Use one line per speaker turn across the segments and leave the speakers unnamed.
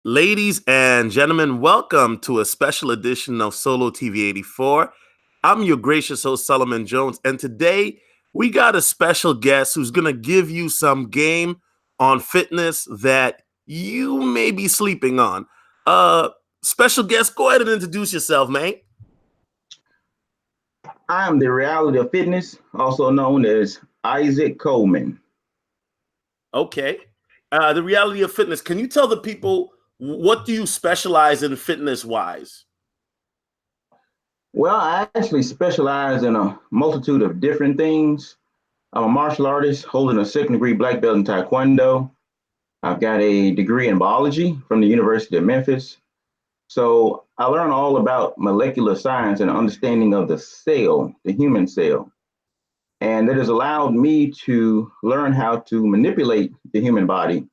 Ladies and gentlemen, welcome to a special edition of Solo TV 84. I'm your gracious host, Solomon Jones, and today we got a special guest who's going to give you some game on fitness that you may be sleeping on. Uh, Special guest, go ahead and introduce yourself, man.
I am the reality of fitness, also known as Isaac Coleman.
Okay. The reality of fitness. Can you tell the people what do you specialize in fitness wise?
Well, I actually specialize in a multitude of different things. I'm a martial artist holding a second degree black belt in Taekwondo. I've got a degree in biology from the University of Memphis. So I learn all about molecular science and understanding of the cell, the human cell. And that has allowed me to learn how to manipulate the human body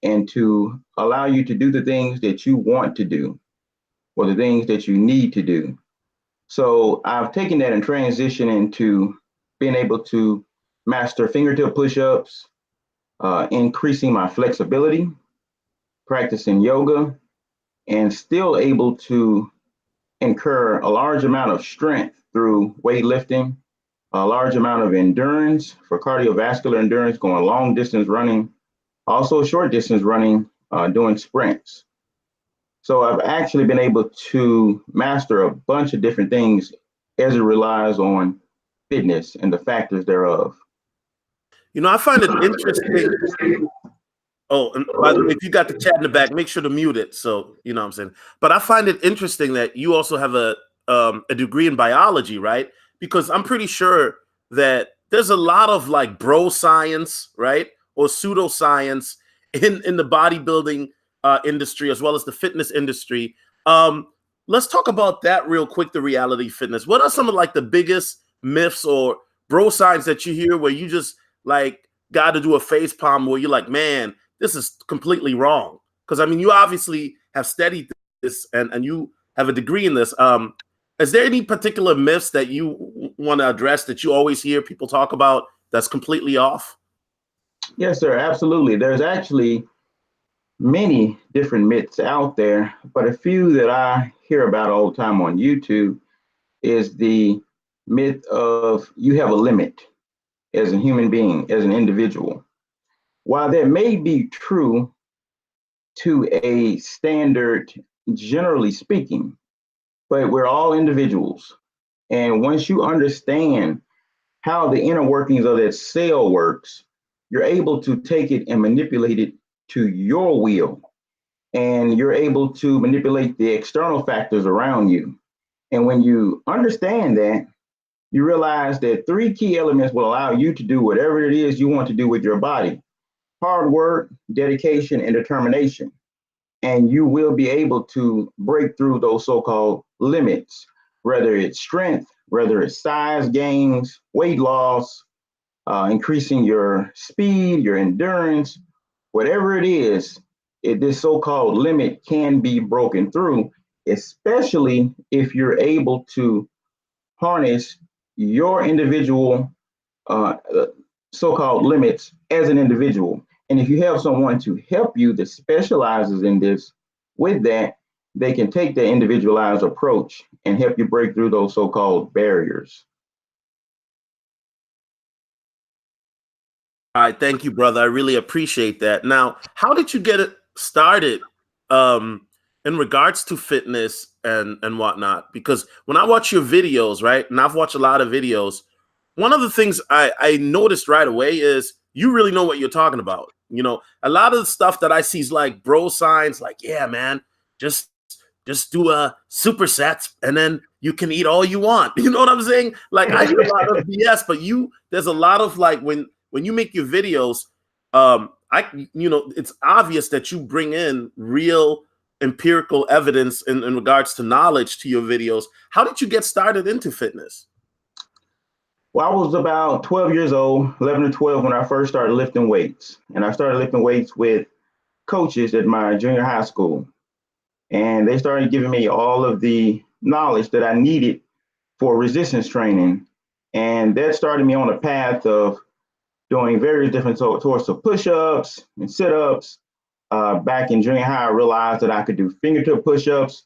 and to allow you to do the things that you want to do or the things that you need to do. So I've taken that and transitioned into being able to master fingertip push-ups, increasing my flexibility, practicing yoga, and still able to incur a large amount of strength through weightlifting, a large amount of endurance for cardiovascular endurance, going long distance running, also short distance running, doing sprints. So I've actually been able to master a bunch of different things as it relies on fitness and the factors thereof.
I find it interesting. Oh, and by the way, if you got the chat in the back, make sure to mute it. So you know what I'm saying. But I find it interesting that you also have a degree in biology, right? Because I'm pretty sure that there's a lot of like bro science, right, or pseudoscience in the bodybuilding industry as well as the fitness industry. Um, let's talk about that real quick. The reality fitness. What are some of like the biggest myths or bro science that you hear where you just like got to do a face palm where you're like, man, this is completely wrong? Because I mean, you obviously have studied this and you have a degree in this. Is there any particular myths that you want to address that you always hear people talk about that's completely off?
Yes, sir, absolutely. There's actually many different myths out there, but a few that I hear about all the time on YouTube is the myth of you have a limit as a human being, as an individual. While that may be true to a standard, generally speaking, but we're all individuals. And once you understand how the inner workings of that cell works, you're able to take it and manipulate it to your will. And you're able to manipulate the external factors around you. And when you understand that, you realize that three key elements will allow you to do whatever it is you want to do with your body: hard work, dedication, and determination. And you will be able to break through those so-called limits, whether it's strength, whether it's size gains, weight loss, increasing your speed, your endurance, whatever it is, this so-called limit can be broken through, especially if you're able to harness your individual uh, so-called limits as an individual. And if you have someone to help you that specializes in this with that, they can take the individualized approach and help you break through those so-called barriers.
All right, thank you, brother. I really appreciate that. Now, how did you get it started in regards to fitness and whatnot? Because when I watch your videos, right, and I've watched a lot of videos, one of the things I noticed right away is you really know what you're talking about. A lot of the stuff that I see is like bro signs, like, yeah, man, just just do a superset and then you can eat all you want. You know what I'm saying? Like I hear a lot of BS, but there's a lot of like when you make your videos, it's obvious that you bring in real empirical evidence in regards to knowledge to your videos. How did you get started into fitness?
Well, I was about 12 years old, 11 or 12, when I first started lifting weights. And I started lifting weights with coaches at my junior high school. And they started giving me all of the knowledge that I needed for resistance training. And that started me on a path of doing various different sorts of push-ups and sit-ups, Back in junior high, I realized that I could do fingertip push-ups.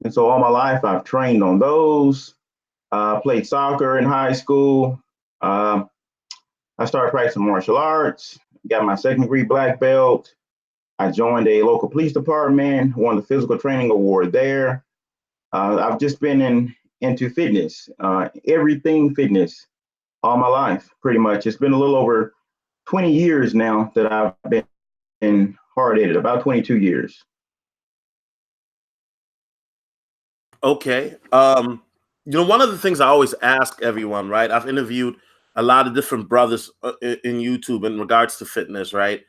And so all my life, I've trained on those. Played soccer in high school. I started practicing martial arts, got my second degree black belt. I joined a local police department, won the physical training award there. I've just been into fitness, everything fitness all my life, pretty much. It's been a little over 20 years now that I've been hard at it, about 22 years.
Okay. One of the things I always ask everyone, right? I've interviewed a lot of different brothers in YouTube in regards to fitness, right?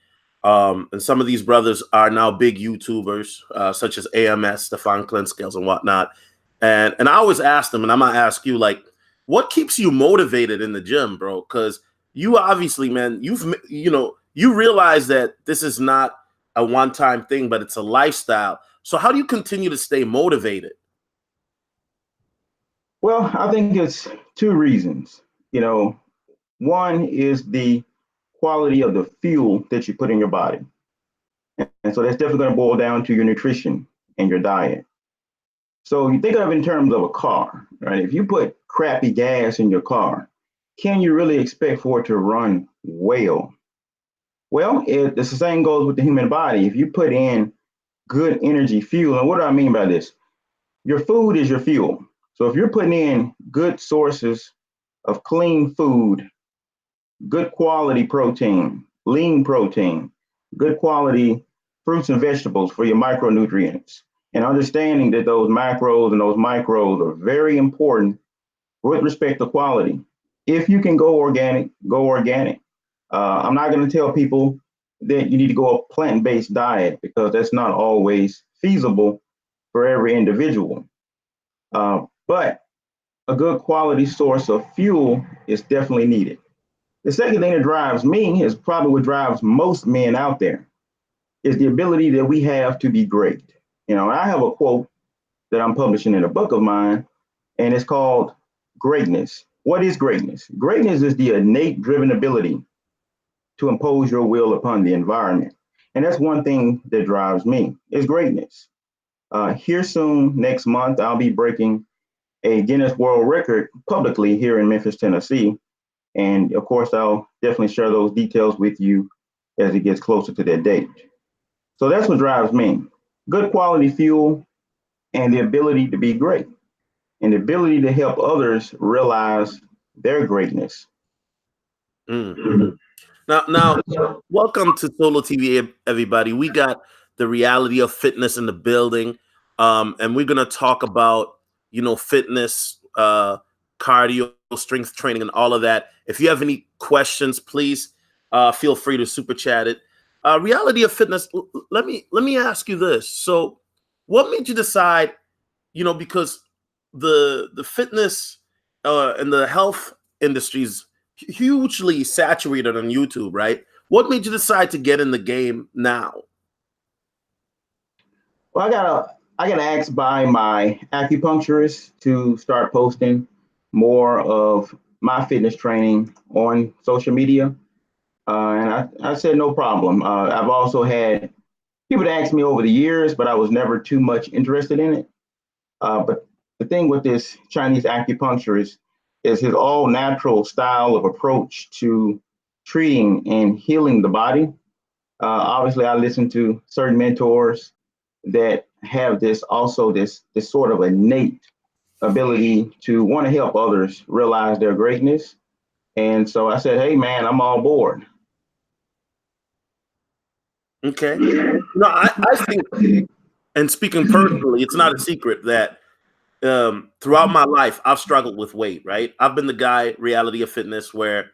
And some of these brothers are now big YouTubers, such as AMS, Stefan Clinkscales, and whatnot. And I always ask them, and I'm gonna ask you, like, what keeps you motivated in the gym, bro? Because you obviously, man, you realize that this is not a one-time thing, but it's a lifestyle. So how do you continue to stay motivated?
Well, I think it's two reasons. You know, one is the quality of the fuel that you put in your body. And so that's definitely going to boil down to your nutrition and your diet. So you think of it in terms of a car, right? If you put crappy gas in your car, can you really expect for it to run well? Well, the same goes with the human body. If you put in good energy fuel, and what do I mean by this? Your food is your fuel. So if you're putting in good sources of clean food, good quality protein, lean protein, good quality fruits and vegetables for your micronutrients, and understanding that those macros and those micros are very important with respect to quality. If you can go organic, go organic. I'm not going to tell people that you need to go a plant-based diet because that's not always feasible for every individual. But a good quality source of fuel is definitely needed. The second thing that drives me is probably what drives most men out there is the ability that we have to be great. You know, I have a quote that I'm publishing in a book of mine, and it's called Greatness. What is greatness? Greatness is the innate driven ability to impose your will upon the environment. And that's one thing that drives me is greatness. Here soon, next month, I'll be breaking a Guinness World Record publicly here in Memphis, Tennessee. And of course, I'll definitely share those details with you as it gets closer to that date. So that's what drives me. Good quality fuel and the ability to be great and the ability to help others realize their greatness.
Mm. Now, welcome to Solo TV, everybody. We got the reality of fitness in the building, and we're gonna talk about fitness, cardio, strength training, and all of that. If you have any questions, please feel free to super chat it. Reality of fitness. Let me ask you this. So, what made you decide? Because the fitness and the health industries hugely saturated on YouTube, right? What made you decide to get in the game now?
Well, I got asked by my acupuncturist to start posting more of my fitness training on social media, and I said no problem. I've also had people to ask me over the years, but I was never too much interested in it. But the thing with this Chinese acupuncturist is his all natural style of approach to treating and healing the body. Obviously, I listen to certain mentors that have this sort of innate ability to want to help others realize their greatness. And so I said, hey man, I'm all board.
Okay. No, I think, and speaking personally, it's not a secret that throughout my life, I've struggled with weight, right? I've been the guy, reality of fitness, where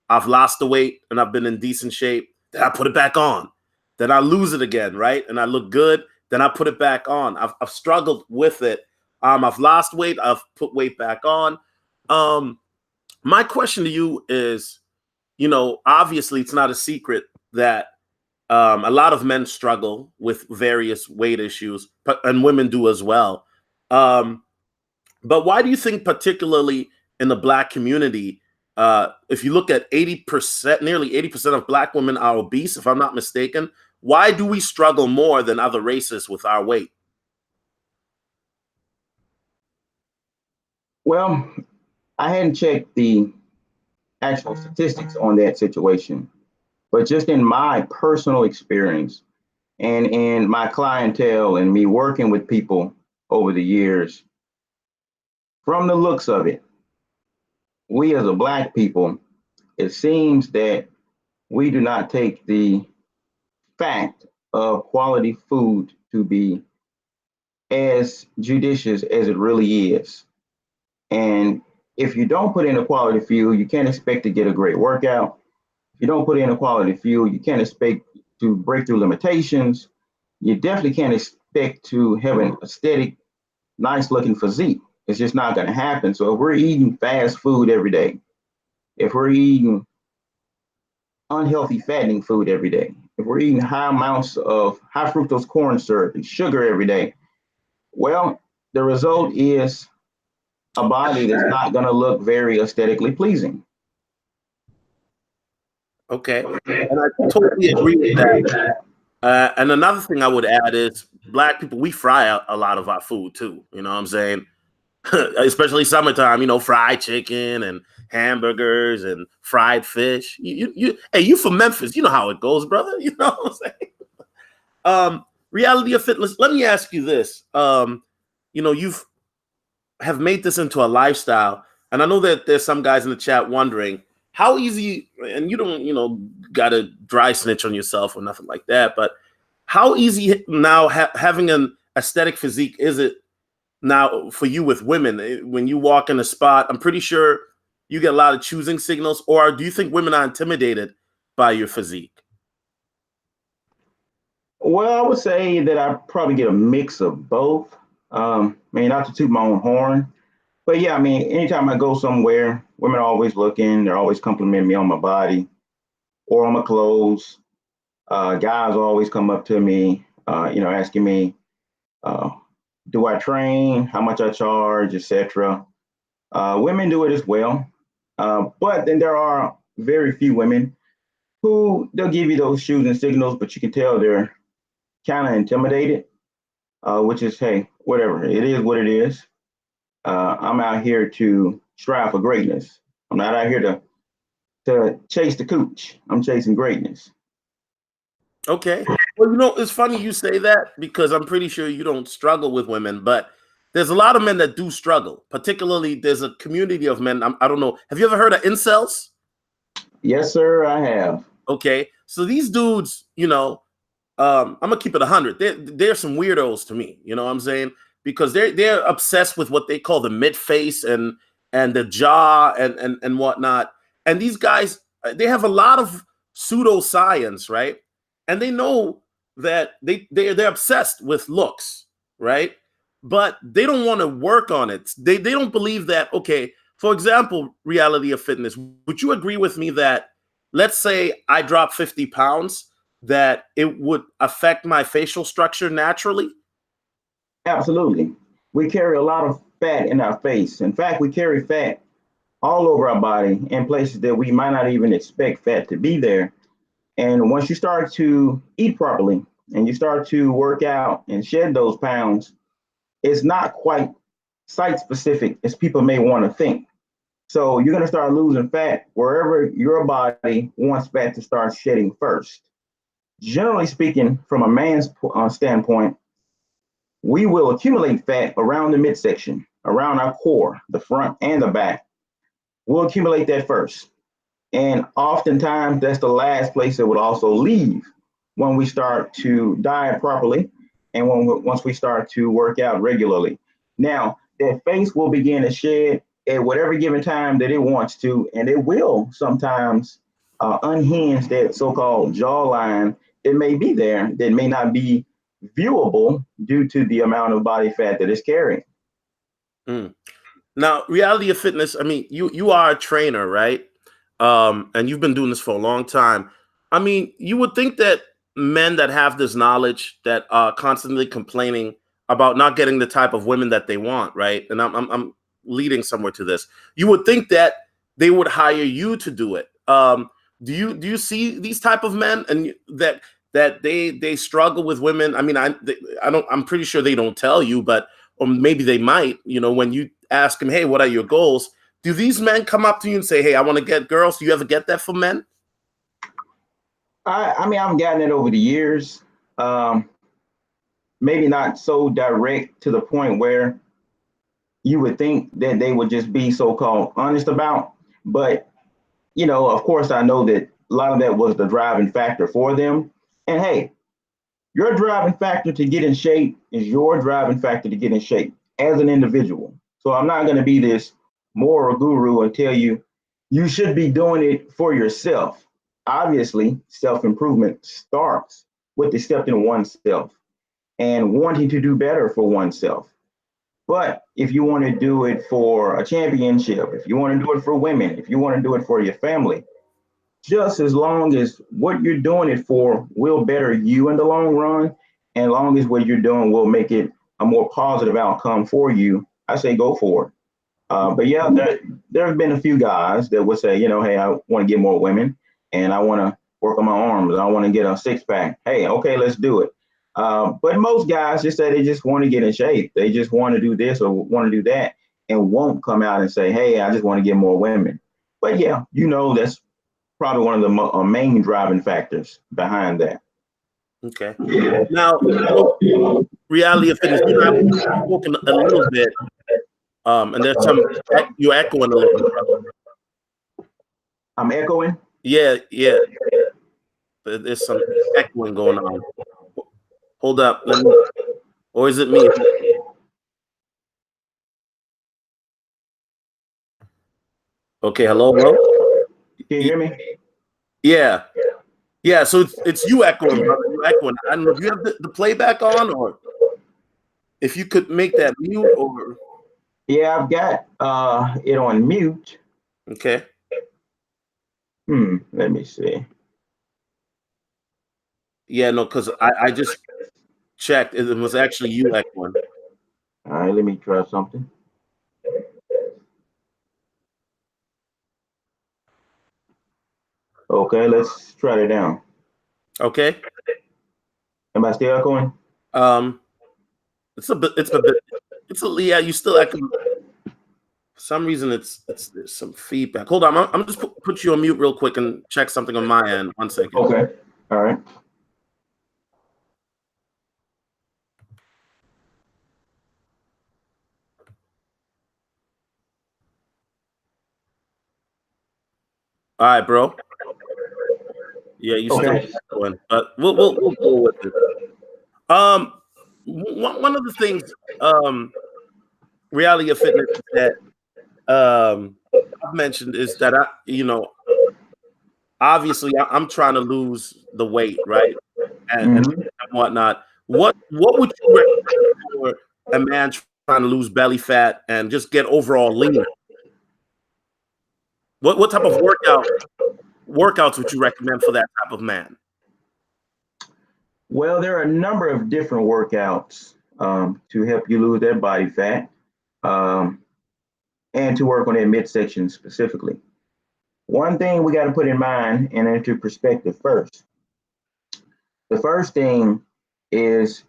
I've lost the weight and I've been in decent shape. Then I put it back on. Then I lose it again, right? And I look good. Then I put it back on. I've struggled with it. I've lost weight. I've put weight back on. My question to you is, obviously it's not a secret that a lot of men struggle with various weight issues, and women do as well. But why do you think, particularly in the Black community, if you look at 80%, nearly 80% of Black women are obese, if I'm not mistaken, why do we struggle more than other races with our weight?
Well, I hadn't checked the actual statistics on that situation, but just in my personal experience and in my clientele and me working with people over the years, from the looks of it, we as a Black people, it seems that we do not take the fact of quality food to be as judicious as it really is. And if you don't put in a quality fuel, you can't expect to get a great workout. If you don't put in a quality fuel, you can't expect to break through limitations. You definitely can't expect to have an aesthetic, nice looking physique. It's just not going to happen. So if we're eating fast food every day, if we're eating unhealthy fattening food every day, if we're eating high amounts of high fructose corn syrup and sugar every day, well, the result is a body that's not going to look very aesthetically pleasing.
Okay. And I totally agree with that. And another thing I would add is Black people, we fry a lot of our food too. You know what I'm saying? Especially summertime, you know, fried chicken and hamburgers and fried fish. Hey, you from Memphis, you know how it goes, brother. You know what I'm saying? Reality of fitness. Let me ask you this. You know, you've have made this into a lifestyle, and I know that there's some guys in the chat wondering how easy, and you don't, you know, got to dry snitch on yourself or nothing like that, but how easy now having an aesthetic physique is it now for you with women? When you walk in a spot, I'm pretty sure you get a lot of choosing signals, or do you think women are intimidated by your physique?
Well, I would say that I probably get a mix of both. I mean, not to toot my own horn, but yeah, I mean, anytime I go somewhere, women are always looking, they're always complimenting me on my body or on my clothes. Guys always come up to me, asking me, uh, do I train, how much I charge, etc. Women do it as well. But then there are very few women who they'll give you those shoes and signals, but you can tell they're kind of intimidated, which is, hey, whatever. It is what it is. I'm out here to strive for greatness. I'm not out here to chase the cooch. I'm chasing greatness.
Okay. Well, you know, it's funny you say that because I'm pretty sure you don't struggle with women, but there's a lot of men that do struggle. Particularly, there's a community of men. I don't know. Have you ever heard of incels?
Yes, sir, I have.
Okay. So these dudes, you know, I'm gonna keep it 100. They're some weirdos to me. You know what I'm saying? Because they're obsessed with what they call the mid face and the jaw and whatnot. And these guys, they have a lot of pseudoscience, right? And they know that they're obsessed with looks, right? But they don't want to work on it. They don't believe that. Okay, for example, reality of fitness. Would you agree with me that let's say I drop 50 pounds? That it would affect my facial structure naturally?
Absolutely. We carry a lot of fat in our face. In fact, we carry fat all over our body in places that we might not even expect fat to be there. And once you start to eat properly and you start to work out and shed those pounds, it's not quite site specific as people may want to think. So you're going to start losing fat wherever your body wants fat to start shedding first. Generally speaking, from a man's standpoint, we will accumulate fat around the midsection, around our core, the front and the back. We'll accumulate that first. And oftentimes, that's the last place it would also leave when we start to diet properly and once we start to work out regularly. Now, that face will begin to shed at whatever given time that it wants to, and it will sometimes unhinge that so-called jawline that may be there that may not be viewable due to the amount of body fat that it's carrying.
Mm. Now, reality of fitness, I mean, you are a trainer, right? And you've been doing this for a long time. I mean, you would think that men that have this knowledge that are constantly complaining about not getting the type of women that they want, right? And I'm leading somewhere to this. You would think that they would hire you to do it. Do you see these type of men and that that they struggle with women? I mean, I don't. I'm pretty sure they don't tell you, but or maybe they might. You know, when you ask them, "Hey, what are your goals?" Do these men come up to you and say, "Hey, I want to get girls"? Do you ever get that from men?
I mean, I've gotten it over the years. Um, Maybe not so direct to the point where you would think that they would just be so-called honest about. But, of course, I know that a lot of that was the driving factor for them. And hey, your driving factor to get in shape is your driving factor to get in shape as an individual. So I'm not going to be this moral guru and tell you you should be doing it for yourself. Obviously, self-improvement starts with accepting oneself and wanting to do better for oneself. But if you want to do it for a championship, if you want to do it for women, if you want to do it for your family, just as long as what you're doing it for will better you in the long run, and long as what you're doing will make it a more positive outcome for you, I say go for it. But yeah, there have been a few guys that would say, hey, I want to get more women and I want to work on my arms. I want to get a six pack. Hey, okay, let's do it. But most guys just say they just want to get in shape. They just want to do this or want to do that and won't come out and say, hey, I just want to get more women. But yeah, that's probably one of the main driving factors behind that.
Okay. Now, reality of fitness. I've spoken a little bit, and there's some you're echoing a little bit, brother.
I'm echoing.
Yeah, yeah. There's some echoing going on. Hold up, let me. Or is it me? Okay, hello, hello.
Can you hear me?
Yeah, yeah. So it's you echoing, brother. You echoing. I don't know. Do you have the playback on, or if you could make that mute, or
Yeah, I've got it on mute.
okay.
Let me see.
Yeah, no, because I just checked. It was actually you echoing.
All right, let me try something. Okay, let's try it down.
Okay.
Am I still echoing?
Um, it's a bit. It's a bit. It's a yeah. You still echoing. For some reason, there's some feedback. Hold on, I'm just put you on mute real quick and check something on my end. 1 second.
Okay. All right.
All right, bro. Yeah, you still
Okay.
going, but we'll go with it. Um, one of the things, reality of fitness that I've mentioned is that obviously I'm trying to lose the weight, right, and
Mhm.
whatnot. What would you recommend for a man trying to lose belly fat and just get overall leaner? What type of workouts would you recommend for that type of man?
Well, there are a number of different workouts to help you lose that body fat um, and to work on that midsection specifically. One thing we got to put in mind and into perspective first. The first thing is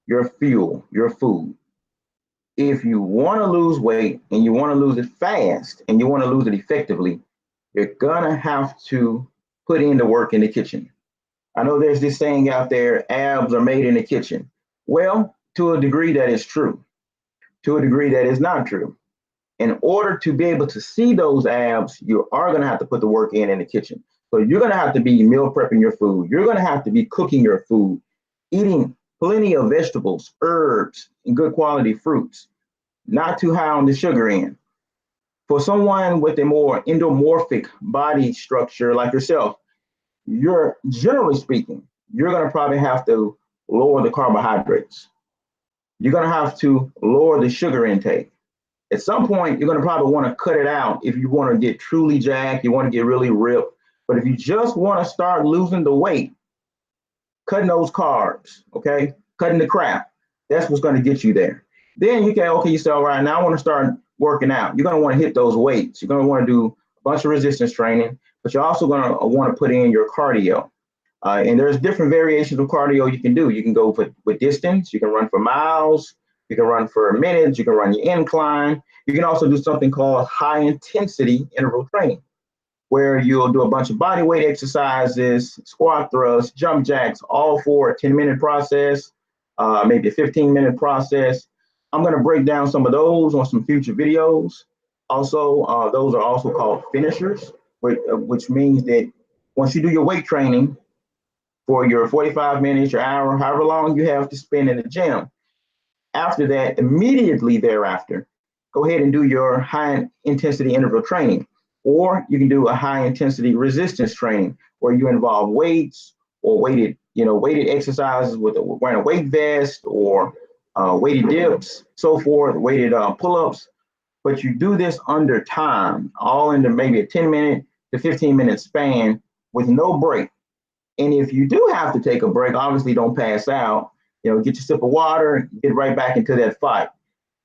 your fuel, your food. If you want to lose weight and you want to lose it fast and you want to lose it effectively, you're gonna have to put in the work in the kitchen. I know there's this saying out there, abs are made in the kitchen. Well, to a degree that is true. To a degree that is not true. In order to be able to see those abs, you are going to have to put the work in the kitchen. So you're going to have to be meal prepping your food. You're going to have to be cooking your food, eating plenty of vegetables, herbs, and good quality fruits, not too high on the sugar end. For someone with a more endomorphic body structure like yourself, you're generally speaking, you're going to probably have to lower the carbohydrates. You're going to have to lower the sugar intake. At some point, you're going to probably want to cut it out if you want to get truly jacked, you want to get really ripped. But if you just want to start losing the weight, cutting those carbs, okay, cutting the crap, that's what's going to get you there. Then you can, okay, you say, all right, now I want to start working out. You're going to want to hit those weights. You're going to want to do a bunch of resistance training, but you're also going to want to put in your cardio. And there's different variations of cardio you can do. You can go with distance, you can run for miles, you can run for minutes, you can run your incline. You can also do something called high intensity interval training, where you'll do a bunch of body weight exercises, squat thrusts, jump jacks, all for a 10-minute process, maybe a 15-minute process. I'm going to break down some of those on some future videos. Also, those are also called finishers, which means that once you do your weight training for your 45 minutes, your hour, however long you have to spend in the gym, after that, immediately thereafter, go ahead and do your high intensity interval training. Or you can do a high intensity resistance training where you involve weights or weighted exercises with wearing a weight vest or weighted dips, so forth, weighted pull-ups. But you do this under time, all into maybe a 10-minute to 15-minute span with no break. And if you do have to take a break, obviously don't pass out. Get your sip of water, get right back into that fight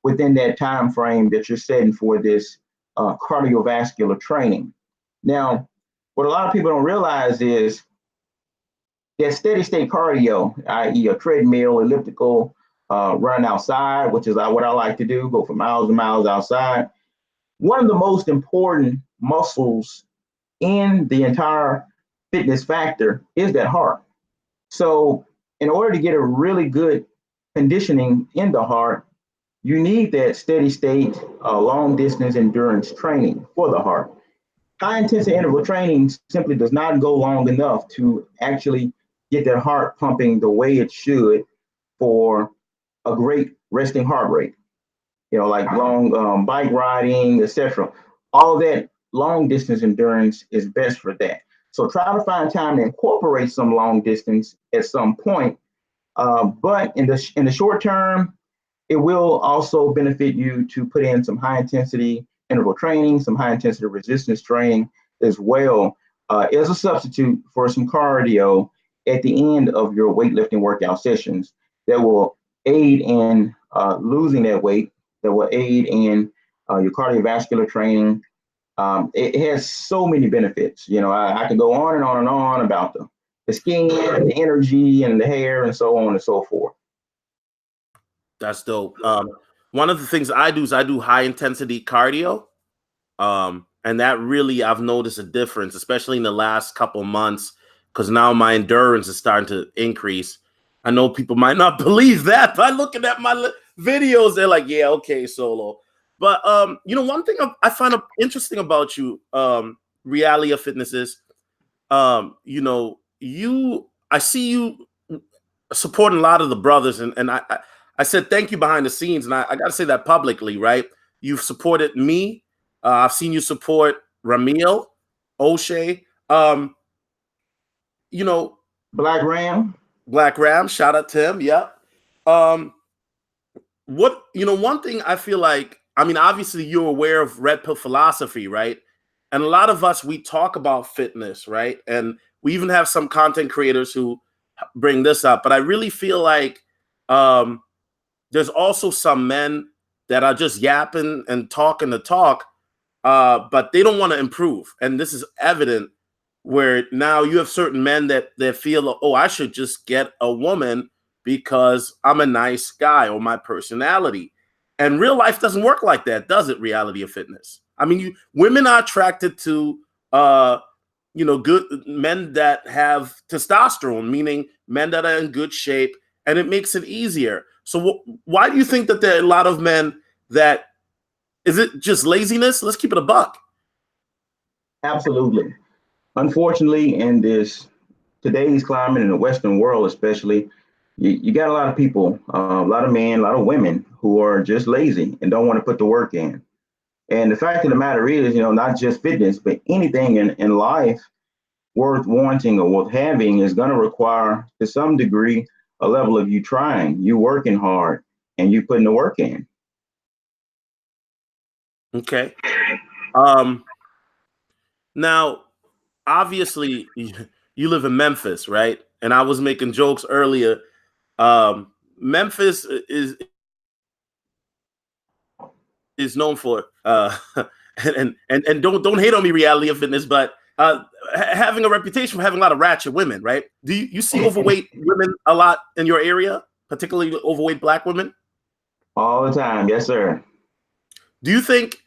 within that time frame that you're setting for this cardiovascular training. Now, what a lot of people don't realize is that steady state cardio, i.e., a treadmill, elliptical, run outside, which is what I like to do, go for miles and miles outside. One of the most important muscles in the entire fitness factor is that heart. So, in order to get a really good conditioning in the heart, you need that steady state, long distance endurance training for the heart. High intensity interval training simply does not go long enough to actually get that heart pumping the way it should for a great resting heart rate. Like long bike riding, etc. All that long distance endurance is best for that. So try to find time to incorporate some long distance at some point. But in the short term, it will also benefit you to put in some high intensity interval training, some high intensity resistance training as well, as a substitute for some cardio at the end of your weightlifting workout sessions that will aid in losing that weight, that will aid in your cardiovascular training. It has so many benefits. I can go on and on and on about the skin, the energy, and the hair, and so on and so forth.
That's dope. One of the things I do is I do high intensity cardio. And that really, I've noticed a difference, especially in the last couple months, because now my endurance is starting to increase. I know people might not believe that by looking at my videos. They're like, yeah, okay, Solo. But, one thing I find interesting about you, Realia Fitness is, I see you supporting a lot of the brothers. And I said thank you behind the scenes. And I got to say that publicly, right? You've supported me. I've seen you support Ramil, O'Shea.
Black Ram.
Black Ram, shout out to him. Yeah. One thing I feel like, obviously you're aware of Red Pill philosophy, right? And a lot of us, we talk about fitness, right? And we even have some content creators who bring this up, but I really feel like there's also some men that are just yapping and talking the talk, but they don't want to improve. And this is evident where now you have certain men that feel, oh, I should just get a woman because I'm a nice guy or my personality. And real life doesn't work like that, does it? Reality of fitness. Women are attracted to good men that have testosterone, meaning men that are in good shape, and it makes it easier. So why do you think that there are a lot of men that, is it just laziness? Let's keep it a buck.
Absolutely. Unfortunately, in today's climate in the Western world, especially, you got a lot of people, a lot of men, a lot of women who are just lazy and don't want to put the work in. And the fact of the matter is, not just fitness, but anything in life worth wanting or worth having is going to require, to some degree, a level of you trying, you working hard, and you putting the work in.
Okay. Now, obviously, you live in Memphis, right? And I was making jokes earlier. Memphis is known for and don't hate on me, Reality of Fitness, but having a reputation for having a lot of ratchet women, right? Do you see overweight women a lot in your area, particularly overweight Black women?
All the time, yes, sir.
Do you think,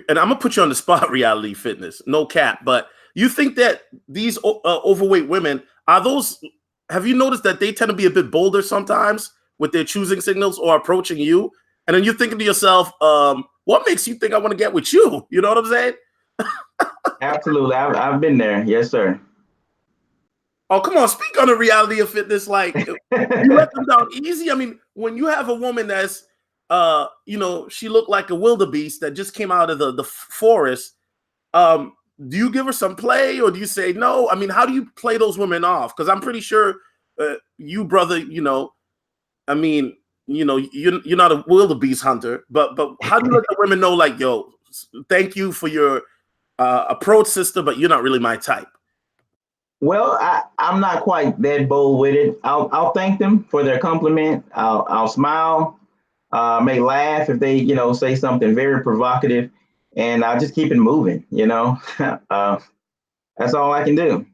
and I'm gonna put you on the spot, Reality Fitness, no cap, but you think that these overweight women are those? Have you noticed that they tend to be a bit bolder sometimes with their choosing signals or approaching you? And then you're thinking to yourself, what makes you think I want to get with you? You know what I'm saying?
Absolutely. I've been there. Yes, sir.
Oh, come on, speak on the reality of fitness. Like, you let them down easy. I mean, when you have a woman that's, she looked like a wildebeest that just came out of the forest, do you give her some play or do you say no? I mean, how do you play those women off? Because I'm pretty sure you, brother, I mean, you're not a wildebeest hunter, but how do you let the women know, like, yo, thank you for your approach, sister, but you're not really my type?
Well, I'm not quite that bold with it. I'll thank them for their compliment. I'll smile, may laugh if they, say something very provocative, and I'll just keep it moving, That's all I can do.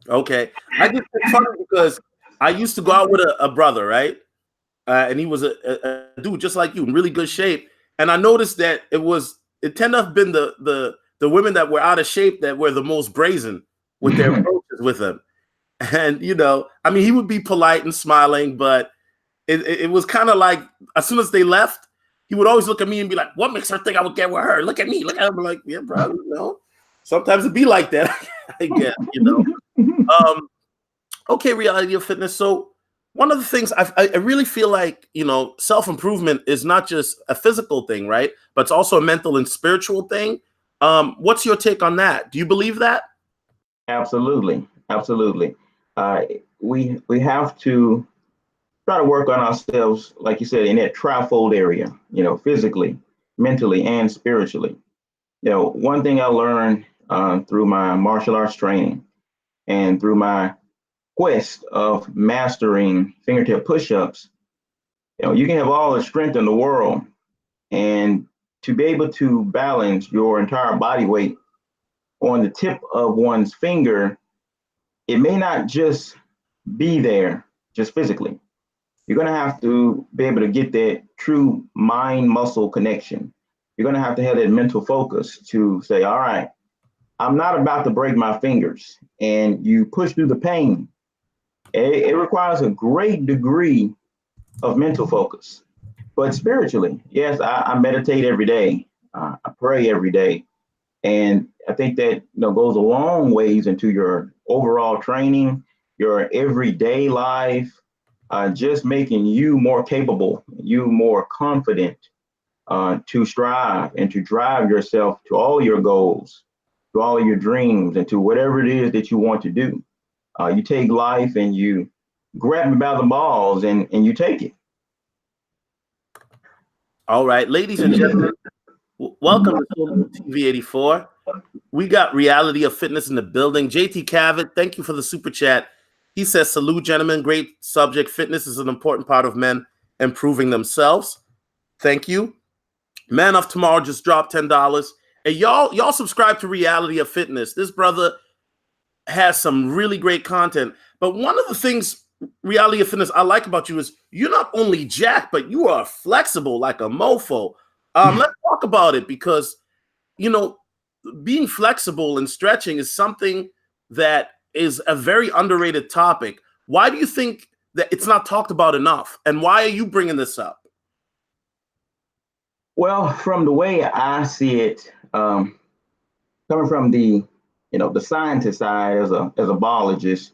Okay. I just it's funny because I used to go out with a brother, right? And he was a dude just like you, in really good shape. And I noticed that it tended to have been the women that were out of shape that were the most brazen with their approaches with him. And I mean, he would be polite and smiling, but it was kind of like as soon as they left, he would always look at me and be like, "What makes her think I would get with her? Look at me, look at him." I'm like, "Yeah, bro, sometimes it be like that, I guess, Okay, reality of fitness. So one of the things I really feel like, self-improvement is not just a physical thing, right? But it's also a mental and spiritual thing. What's your take on that? Do you believe that?
Absolutely, absolutely. Uh, we have to try to work on ourselves, like you said, in that trifold area. Physically, mentally, and spiritually. One thing I learned through my martial arts training and through my quest of mastering fingertip push-ups, you can have all the strength in the world, and to be able to balance your entire body weight on the tip of one's finger, it may not just be there just physically. You're going to have to be able to get that true mind muscle connection. You're going to have that mental focus to say, all right, I'm not about to break my fingers. And you push through the pain. It requires a great degree of mental focus. But spiritually, yes, I meditate every day. I pray every day. And I think that goes a long ways into your overall training, your everyday life, just making you more capable, you more confident to strive and to drive yourself to all your goals, to all your dreams, and to whatever it is that you want to do. You take life and you grab it by the balls and you take it.
All right, ladies and gentlemen, welcome to TV 84. We got reality of fitness in the building. JT Cavett, thank you for the super chat. He says, salute, gentlemen. Great subject. Fitness is an important part of men improving themselves. Thank you. Man of Tomorrow just dropped $10. And y'all subscribe to Reality of Fitness. This brother has some really great content. But one of the things, Reality of Fitness, I like about you is you're not only jacked, but you are flexible like a mofo. Let's talk about it because, being flexible and stretching is something that is a very underrated topic. Why do you think that it's not talked about enough? And why are you bringing this up?
Well, from the way I see it, coming from the scientist side as a biologist,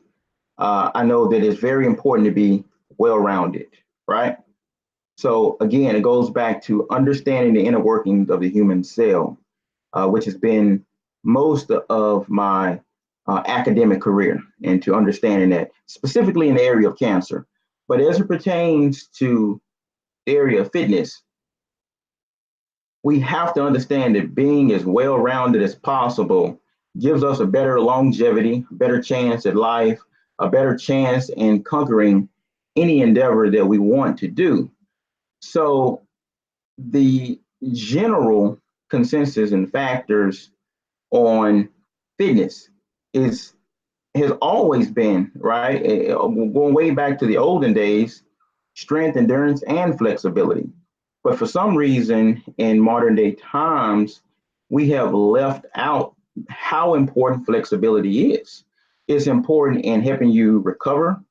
I know that it's very important to be well-rounded, right? So again, it goes back to understanding the inner workings of the human cell, which has been most of my academic career, and to understanding that specifically in the area of cancer. But as it pertains to the area of fitness, we have to understand that being as well-rounded as possible gives us a better longevity, a better chance at life, a better chance in conquering any endeavor that we want to do. So the general consensus and factors on fitness is has always been, right? Going way back to the olden days, strength, endurance, and flexibility. But for some reason, in modern day times, we have left out how important flexibility is. It's important in helping you recover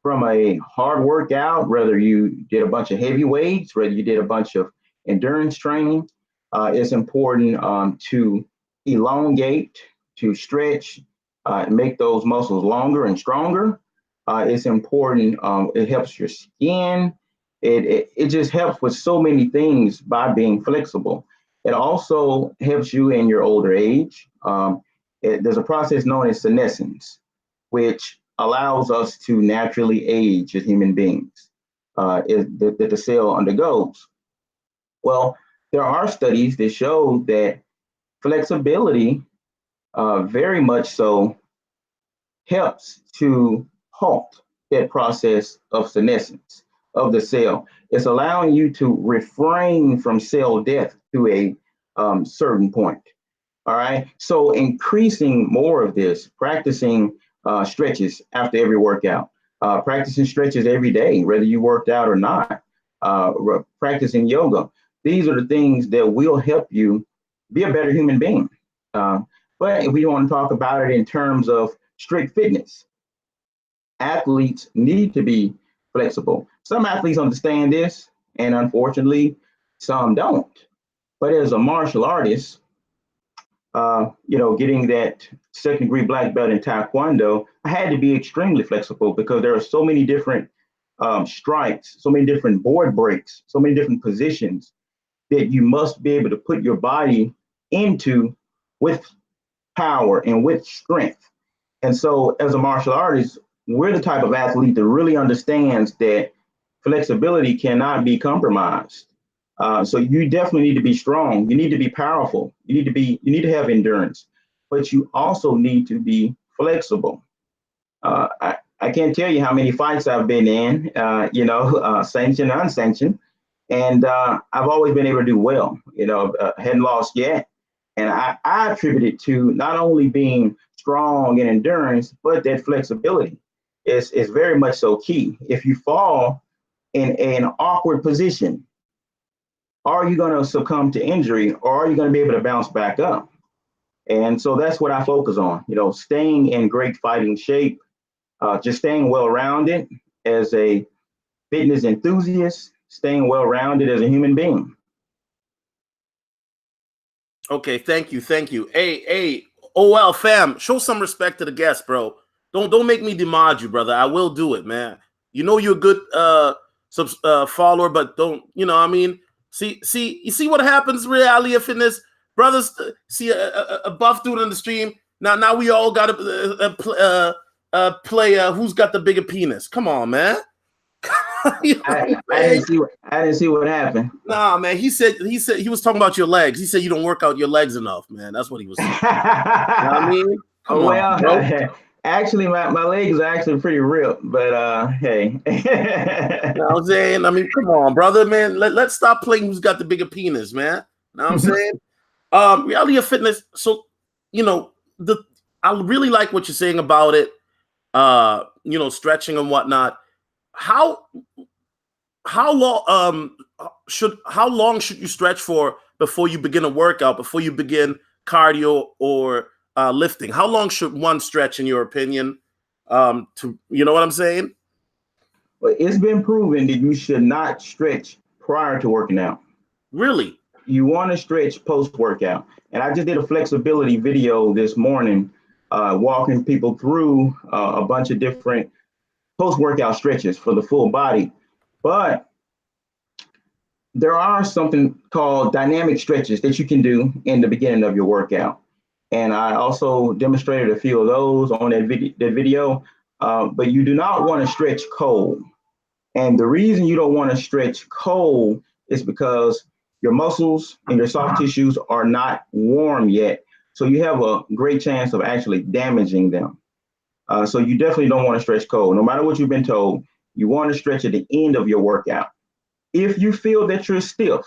from a hard workout, whether you did a bunch of heavy weights, whether you did a bunch of endurance training. It's important to elongate, to stretch, make those muscles longer and stronger. It's important. It helps your skin. It just helps with so many things by being flexible. It also helps you in your older age. There's a process known as senescence, which allows us to naturally age as human beings, that the cell undergoes. Well, there are studies that show that flexibility very much so helps to halt that process of senescence of the cell. It's allowing you to refrain from cell death to a certain point. All right. So increasing more of this, practicing stretches after every workout, practicing stretches every day, whether you worked out or not, practicing yoga. These are the things that will help you be a better human being. But if we want to talk about it in terms of strict fitness, athletes need to be flexible. Some athletes understand this, and unfortunately, some don't. But as a martial artist, getting that second degree black belt in Taekwondo, I had to be extremely flexible because there are so many different strikes, so many different board breaks, so many different positions that you must be able to put your body into with power and with strength. And so, as a martial artist, we're the type of athlete that really understands that flexibility cannot be compromised. So you definitely need to be strong. You need to be powerful. You need to have endurance, but you also need to be flexible. I can't tell you how many fights I've been in, sanctioned, unsanctioned, and I've always been able to do well. Hadn't lost yet, and I attribute it to not only being strong in endurance, but that flexibility is very much so key. If you fall in an awkward position, are you going to succumb to injury, or are you going to be able to bounce back up? And so that's what I focus on, staying in great fighting shape, just staying well-rounded as a fitness enthusiast, staying well-rounded as a human being.
Okay, thank you. Hey, OL fam, show some respect to the guest, bro. Don't make me demod you, brother. I will do it, man. You're a good follower, but don't, I mean, you see what happens, reality of fitness, brothers. See a buff dude in the stream. Now we all got to play who's got the bigger penis. Come on, man.
I didn't see what happened.
Nah, man. He said he was talking about your legs. He said you don't work out your legs enough, man. That's what he was saying. You know what I mean? Come on, bro.
Actually, my legs are actually pretty ripped, but hey.
You know what I'm saying? I mean, come on, brother, man. Let's stop playing who's got the bigger penis, man. You know what I'm saying? Reality of fitness. So, I really like what you're saying about it. Stretching and whatnot. How long should you stretch for before you begin a workout, before you begin cardio or lifting? How long should one stretch, in your opinion? You know what I'm saying?
Well, it's been proven that you should not stretch prior to working out.
Really?
You want to stretch post-workout. And I just did a flexibility video this morning, walking people through a bunch of different post-workout stretches for the full body. But there are something called dynamic stretches that you can do in the beginning of your workout. And I also demonstrated a few of those on that video. But you do not want to stretch cold. And the reason you don't want to stretch cold is because your muscles and your soft tissues are not warm yet. So you have a great chance of actually damaging them. So you definitely don't want to stretch cold. No matter what you've been told, you want to stretch at the end of your workout. If you feel that you're stiff,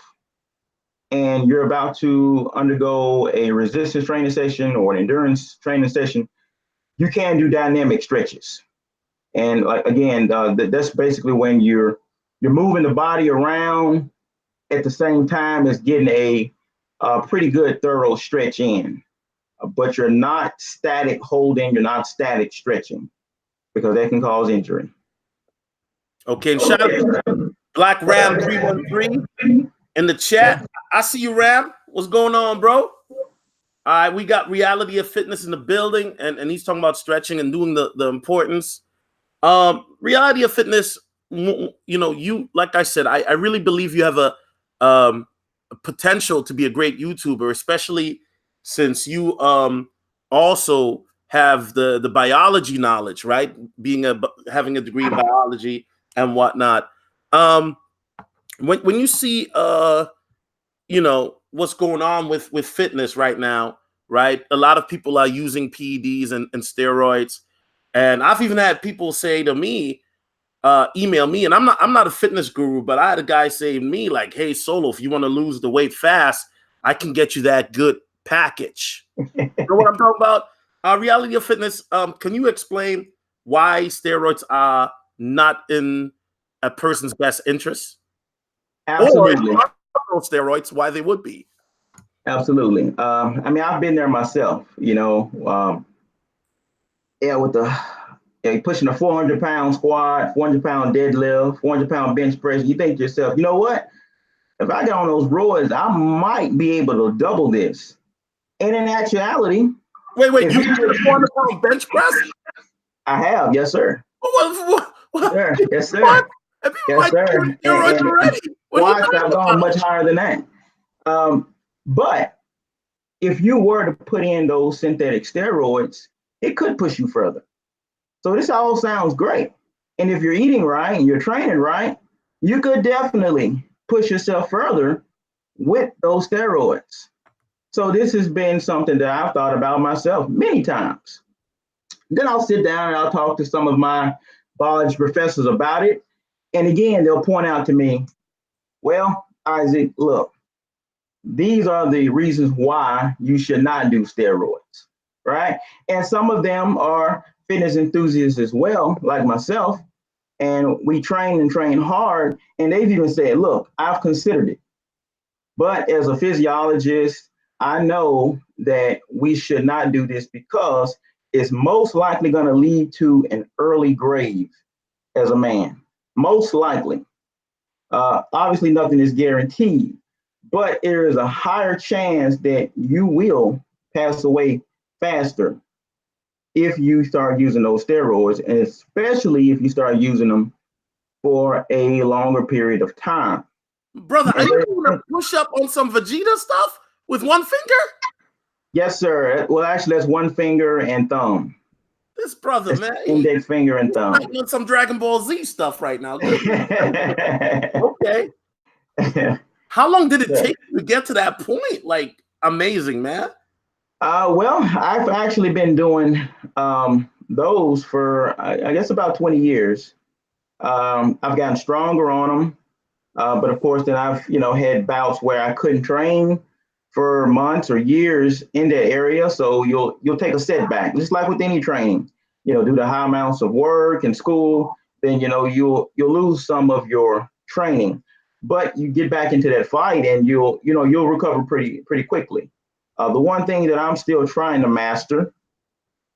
and you're about to undergo a resistance training session or an endurance training session, you can do dynamic stretches. And like again, that's basically when you're moving the body around at the same time as getting a pretty good thorough stretch in. But you're not static holding, you're not static stretching because that can cause injury.
Okay, and shout out to Black Ram 313 in the chat. I see you, Ram. What's going on, bro? All right, we got Reality of Fitness in the building, and he's talking about stretching and doing the importance. Reality of Fitness, you like I said, I really believe you have a potential to be a great YouTuber, especially since you also have the biology knowledge, right? Having a degree in biology and whatnot. When you see what's going on with fitness right now, right? A lot of people are using PEDs and steroids, and I've even had people say to me, email me, and I'm not a fitness guru, but I had a guy say to me like, "Hey, Solo, if you want to lose the weight fast, I can get you that good package." You know what I'm talking about? Reality of Fitness. Can you explain why steroids are not in a person's best interest?
Absolutely.
Or steroids, why they would be?
Absolutely. I mean, I've been there myself, with pushing a 400-pound squat, 400-pound deadlift, 400-pound bench press. You think to yourself, you know what? If I get on those roids, I might be able to double this. And in actuality,
wait, you did a 400-pound bench press?
I have, yes, sir.
What?
Yes, sir.
Yes, sir. And
squats, I've gone much higher than that. But if you were to put in those synthetic steroids, it could push you further. So this all sounds great. And if you're eating right and you're training right, you could definitely push yourself further with those steroids. So this has been something that I've thought about myself many times. Then I'll sit down and I'll talk to some of my biology professors about it. And again, they'll point out to me, well, Isaac, look, these are the reasons why you should not do steroids, right? And some of them are fitness enthusiasts as well, like myself, and we train and train hard. And they've even said, look, I've considered it. But as a physiologist, I know that we should not do this because it's most likely going to lead to an early grave as a man. Most likely. Obviously, nothing is guaranteed, but there is a higher chance that you will pass away faster if you start using those steroids, and especially if you start using them for a longer period of time.
Brother, are you doing a push-up on some Vegeta stuff with one finger?
Yes, sir. Well, actually, that's one finger and thumb.
This brother, man.
Index finger and thumb.
I'm doing some Dragon Ball Z stuff right now. Okay. How long did it take you to get to that point? Like, amazing, man.
Well, I've actually been doing those for, I guess, about 20 years. I've gotten stronger on them. But of course, then I've, had bouts where I couldn't train for months or years in that area. So you'll take a setback, just like with any training, due to high amounts of work and school, then, you'll lose some of your training, but you get back into that fight and you'll recover pretty quickly. The one thing that I'm still trying to master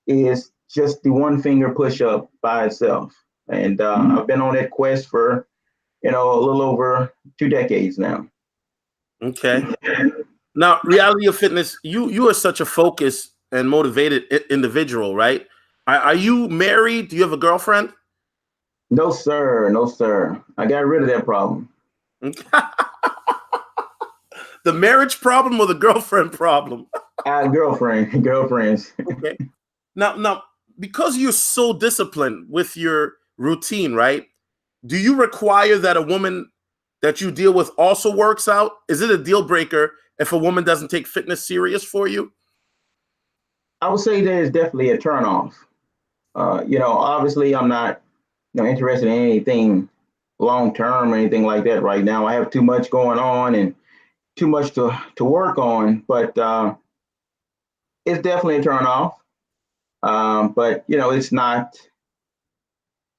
is just the one finger push up by itself. And I've been on that quest for, a little over 2 decades now.
Okay. Now, Reality of Fitness, you are such a focused and motivated individual, right? Are you married? Do you have a girlfriend?
No, sir. No, sir. I got rid of that problem.
The marriage problem or the girlfriend problem?
Girlfriends.
Okay. Now, because you're so disciplined with your routine, right? Do you require that a woman that you deal with also works out? Is it a deal breaker if a woman doesn't take fitness serious for you?
I would say that is definitely a turnoff. Obviously I'm not interested in anything long term or anything like that right now. I have too much going on, and too much to work on, but it's definitely a turn off. But it's not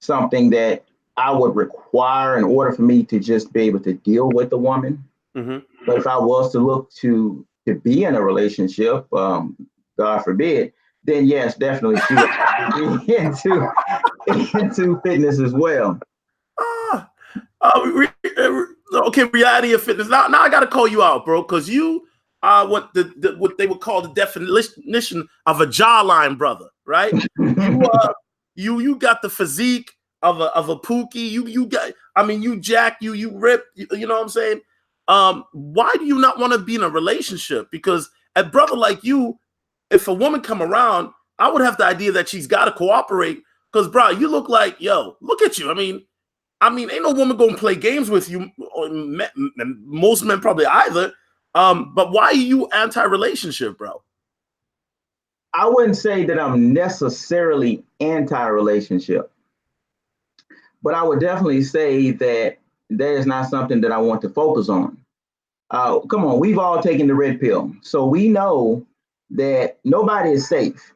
something that I would require in order for me to just be able to deal with a woman.
Mm-hmm.
But if I was to look to be in a relationship, God forbid, then yes, definitely she would have to be into fitness as well.
Ah, okay, reality of fitness. Now I got to call you out, bro, because you are what they would call the definition of a jawline brother, right? You you got the physique of a Pookie. You got, I mean, you jack, you rip. You know what I'm saying? Why do you not want to be in a relationship? Because a brother like you, if a woman come around, I would have the idea that she's got to cooperate. Because, bro, you look like, yo, look at you. I mean, ain't no woman gonna play games with you. Or most men probably either. But why are you anti-relationship, bro?
I wouldn't say that I'm necessarily anti-relationship, but I would definitely say that that is not something that I want to focus on. Come on, we've all taken the red pill, so we know that nobody is safe.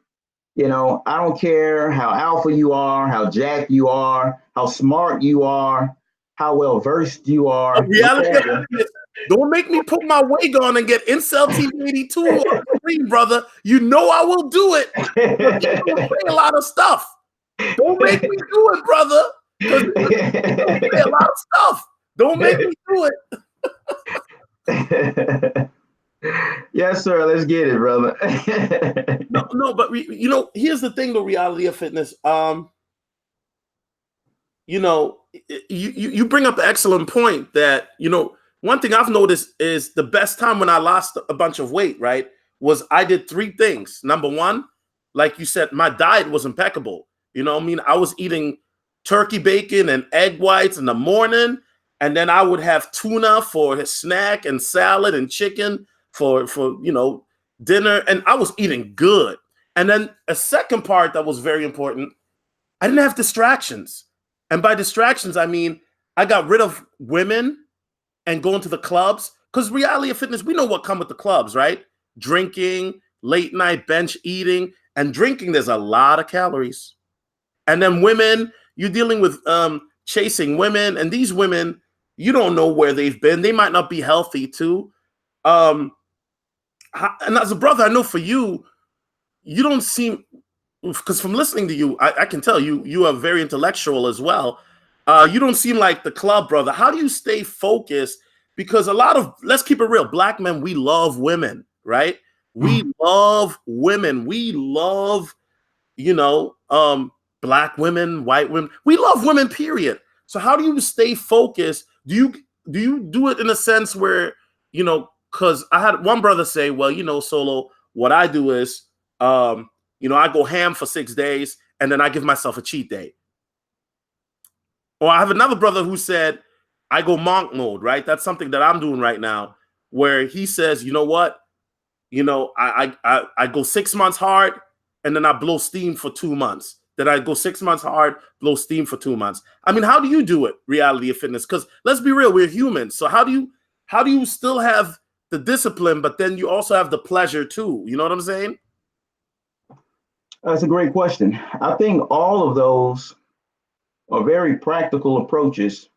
I don't care how alpha you are, how jacked you are, how smart you are, how well versed you
A
are,
reality of
whatever.
fitness. Don't make me put my wig on and get Incel TV 82 on the screen, brother. You know I will do it. You're gonna say a lot of stuff. Don't make me do it, brother. Because you're gonna say a lot of stuff. Don't make me do it.
Yes, sir. Let's get it, brother.
No, but here's the thing: the reality of fitness. You bring up an excellent point that, one thing I've noticed is the best time when I lost a bunch of weight, right, was I did three things. Number one, like you said, my diet was impeccable. You know what I mean? I was eating turkey bacon and egg whites in the morning, and then I would have tuna for a snack and salad and chicken for dinner, and I was eating good. And then a second part that was very important, I didn't have distractions. And by distractions, I mean I got rid of women and going to the clubs. Because reality of fitness, we know what come with the clubs, right? Drinking, late night bench eating, and drinking, there's a lot of calories. And then women, you're dealing with chasing women, and these women, you don't know where they've been. They might not be healthy too. Um, and as a brother, I know for you, you don't seem, because from listening to you, I can tell you are very intellectual as well. You don't seem like the club brother. How do you stay focused? Because a lot of, let's keep it real, black men, we love women, right? We love women. We love, you know, um, black women, white women. We love women, period. So how do you stay focused? Do you do it in a sense where, because I had one brother say, well, Solo, what I do is, I go ham for 6 days and then I give myself a cheat day. Or I have another brother who said, I go monk mode, right? That's something that I'm doing right now, where he says, you know what? I go 6 months hard and then I blow steam for 2 months. Then I go 6 months hard, blow steam for 2 months. I mean, how do you do it, reality of fitness? Because let's be real, we're humans. So how do you still have the discipline, but then you also have the pleasure too? You know what I'm saying?
That's a great question. I think all of those are very practical approaches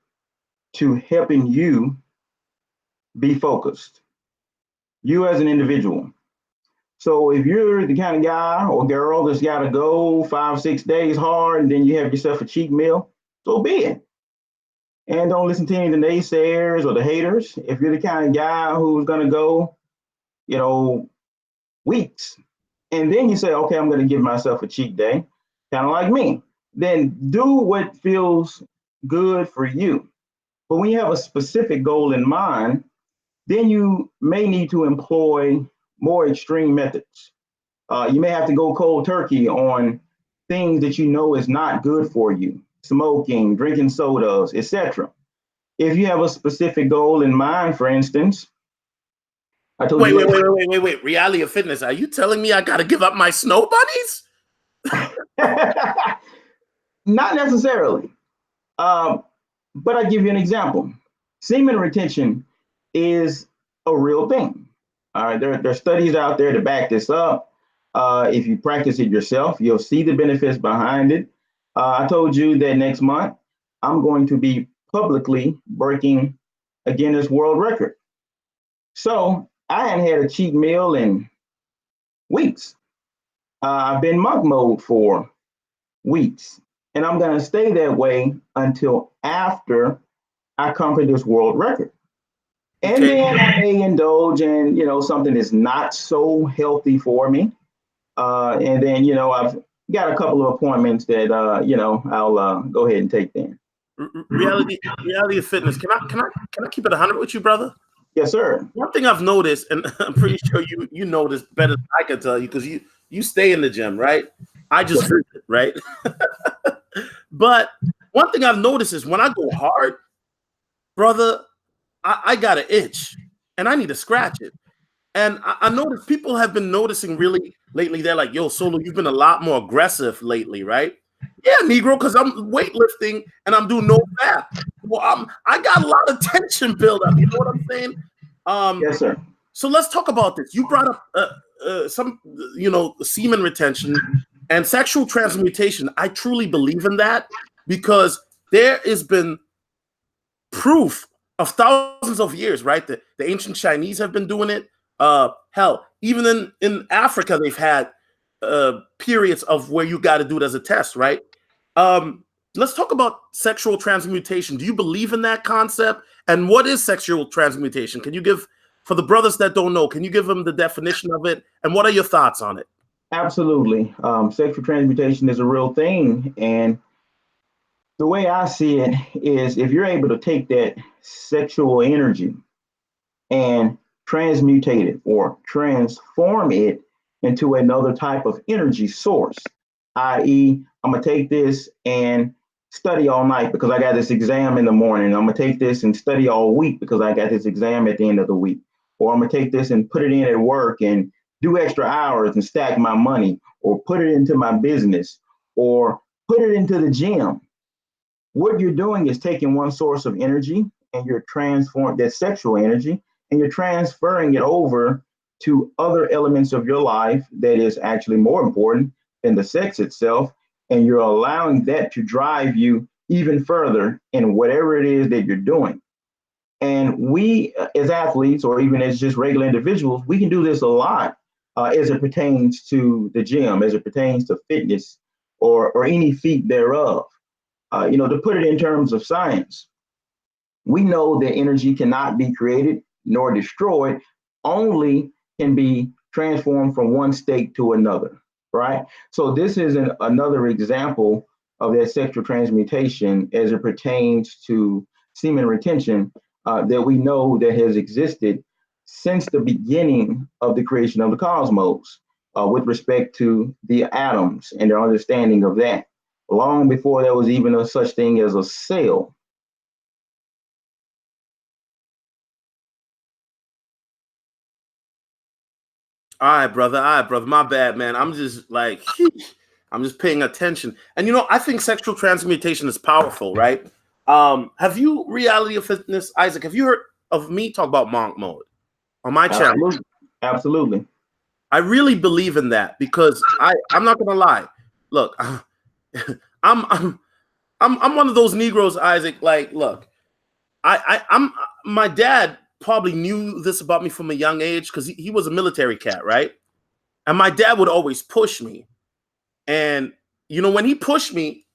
to helping you be focused, you as an individual. So if you're the kind of guy or girl that's got to go 5, 6 days hard and then you have yourself a cheat meal, so be it. And don't listen to any of the naysayers or the haters. If you're the kind of guy who's going to go, weeks, and then you say, okay, I'm going to give myself a cheat day, kind of like me, then do what feels good for you. But when you have a specific goal in mind, then you may need to employ more extreme methods. You may have to go cold turkey on things that you know is not good for you, smoking, drinking sodas, etc. If you have a specific goal in mind, for instance, I told
Wait,
you
wait, wait, wait, wait, wait. Reality of fitness. Are you telling me I got to give up my snow bunnies?
not necessarily. Um, but I give you an example. Semen retention is a real thing. All right, there are studies out there to back this up. If you practice it yourself, you'll see the benefits behind it. I told you that next month I'm going to be publicly breaking a Guinness World Record. So I hadn't had a cheat meal in weeks. I've been monk mode for weeks, and I'm going to stay that way until after I conquer this world record. And
Okay.
then I may indulge in, something that's not so healthy for me. And then, I've got a couple of appointments that, I'll go ahead and take then.
Reality of fitness. Can I keep it 100 with you, brother?
Yes, sir.
One thing I've noticed, and I'm pretty sure you know this better than I can tell you, because you stay in the gym, right? I just visit, right? But one thing I've noticed is when I go hard, brother, I got an itch and I need to scratch it. And I noticed people have been noticing really lately. They're like, yo, Solo, you've been a lot more aggressive lately, right? Yeah, Negro, because I'm weightlifting and I'm doing no fat. Well, I got a lot of tension build up. You know what I'm saying?
Yes, sir.
So let's talk about this. You brought up some, semen retention and sexual transmutation. I truly believe in that because there has been proof of thousands of years, right? The ancient Chinese have been doing it. Hell, even in Africa, they've had periods of where you got to do it as a test, right? Let's talk about sexual transmutation. Do you believe in that concept? And what is sexual transmutation? Can you give, for the brothers that don't know, can you give them the definition of it? And what are your thoughts on it?
Absolutely. Sexual transmutation is a real thing. And the way I see it is if you're able to take that sexual energy and transmutate it or transform it into another type of energy source, i.e., I'm going to take this and study all night because I got this exam in the morning. I'm going to take this and study all week because I got this exam at the end of the week. Or I'm going to take this and put it in at work and do extra hours and stack my money, or put it into my business, or put it into the gym. What you're doing is taking one source of energy and you're transforming that sexual energy and you're transferring it over to other elements of your life that is actually more important than the sex itself. And you're allowing that to drive you even further in whatever it is that you're doing. And we, as athletes, or even as just regular individuals, we can do this a lot as it pertains to the gym, as it pertains to fitness or any feat thereof. To put it in terms of science, we know that energy cannot be created nor destroyed, only can be transformed from one state to another, right? So this is another example of that sexual transmutation as it pertains to semen retention that we know that has existed since the beginning of the creation of the cosmos with respect to the atoms and their understanding of that, long before there was even a such thing as a cell.
All right, brother. All right, brother. My bad, man. I'm just like, I'm just paying attention. And I think sexual transmutation is powerful, right? Have you reality of fitness, Isaac? Have you heard of me talk about monk mode on my channel?
Absolutely. Absolutely.
I really believe in that because I'm not gonna lie. Look, I'm one of those Negroes, Isaac. Like, look, I'm my dad probably knew this about me from a young age because he was a military cat, right? And my dad would always push me. And when he pushed me,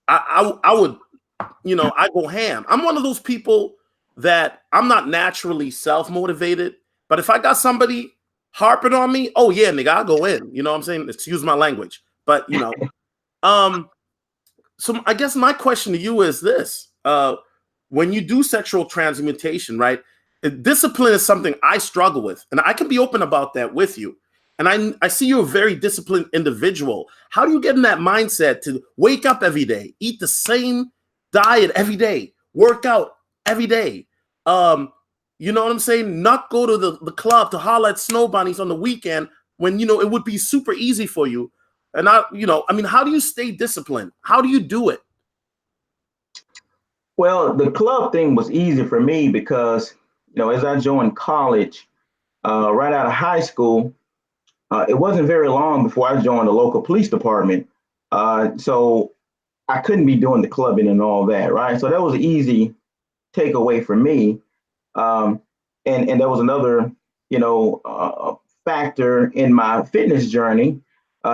I would, I go ham. I'm one of those people that I'm not naturally self-motivated, but if I got somebody harping on me, oh yeah, nigga, I'll go in. You know what I'm saying? Excuse my language. But so I guess my question to you is this. When you do sexual transmutation, right? Discipline is something I struggle with, and I can be open about that with you. And I see you're a very disciplined individual. How do you get in that mindset to wake up every day, eat the same diet every day, work out every day? You know what I'm saying? Not go to the club to holler at snow bunnies on the weekend when, it would be super easy for you. And how do you stay disciplined? How do you do it?
Well, the club thing was easy for me because as I joined college, right out of high school, it wasn't very long before I joined the local police department. So I couldn't be doing the clubbing and all that, right? So that was an easy takeaway for me. Um, and there was another, factor in my fitness journey,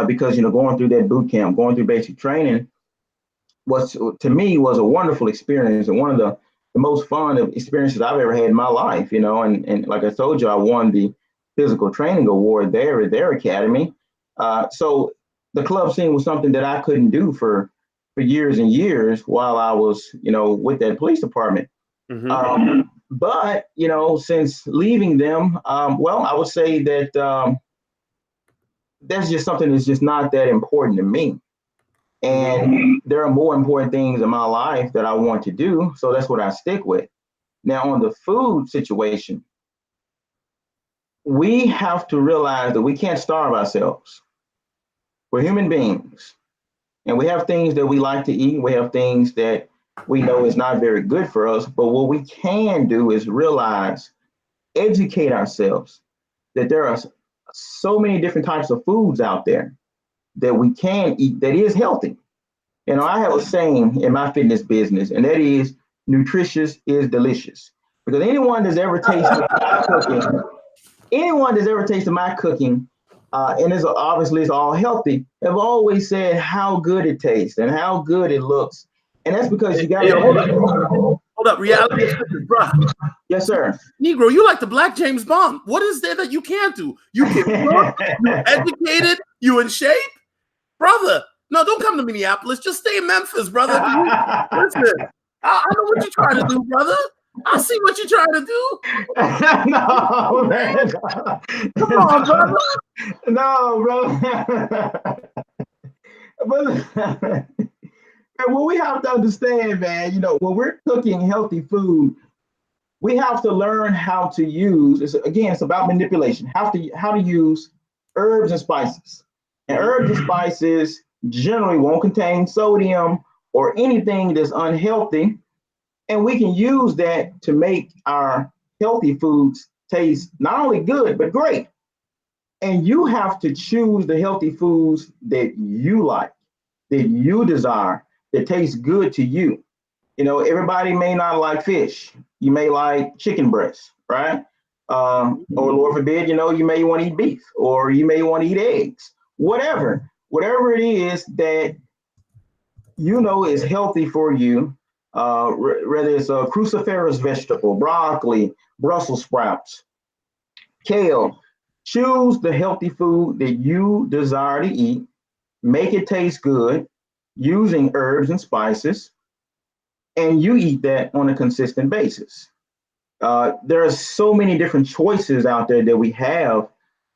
because going through that boot camp, going through basic training, was to me was a wonderful experience and one of the most fun of experiences I've ever had in my life. And like I told you, I won the physical training award there at their academy. So the club scene was something that I couldn't do for years and years while I was, with that police department. But since leaving them, well, I would say that that's just something that's just not that important to me. And there are more important things in my life that I want to do. So that's what I stick with. Now, on the food situation, we have to realize that we can't starve ourselves. We're human beings, and we have things that we like to eat. We have things that we know is not very good for us. But what we can do is realize, educate ourselves that there are so many different types of foods out there that we can eat that is healthy. I have a saying in my fitness business, and that is nutritious is delicious. Because anyone that's ever tasted my cooking, and it's obviously it's all healthy, have always said how good it tastes and how good it looks. And that's because you got to
hold up, reality is bro.
Yes, sir.
Negro, you like the Black James Bond. What is there that you can't do? You can cook, you're educated, you in shape, brother. No, don't come to Minneapolis. Just stay in Memphis, brother. Listen, I know what you're trying to do, brother. I see what you're trying to do.
No, man.
Come on, brother.
No, brother. But what we have to understand, man, when we're cooking healthy food, we have to learn how to use. It's about manipulation. How to use herbs and spices. And herbs and spices generally won't contain sodium or anything that's unhealthy. And we can use that to make our healthy foods taste not only good, but great. And you have to choose the healthy foods that you like, that you desire, that taste good to you. Everybody may not like fish. You may like chicken breast, right? Or Lord forbid, you may want to eat beef, or you may want to eat eggs, whatever it is that is healthy for you. Whether it's a cruciferous vegetable, broccoli, Brussels sprouts, kale. Choose the healthy food that you desire to eat. Make it taste good using herbs and spices, and you eat that on a consistent basis. There are so many different choices out there that we have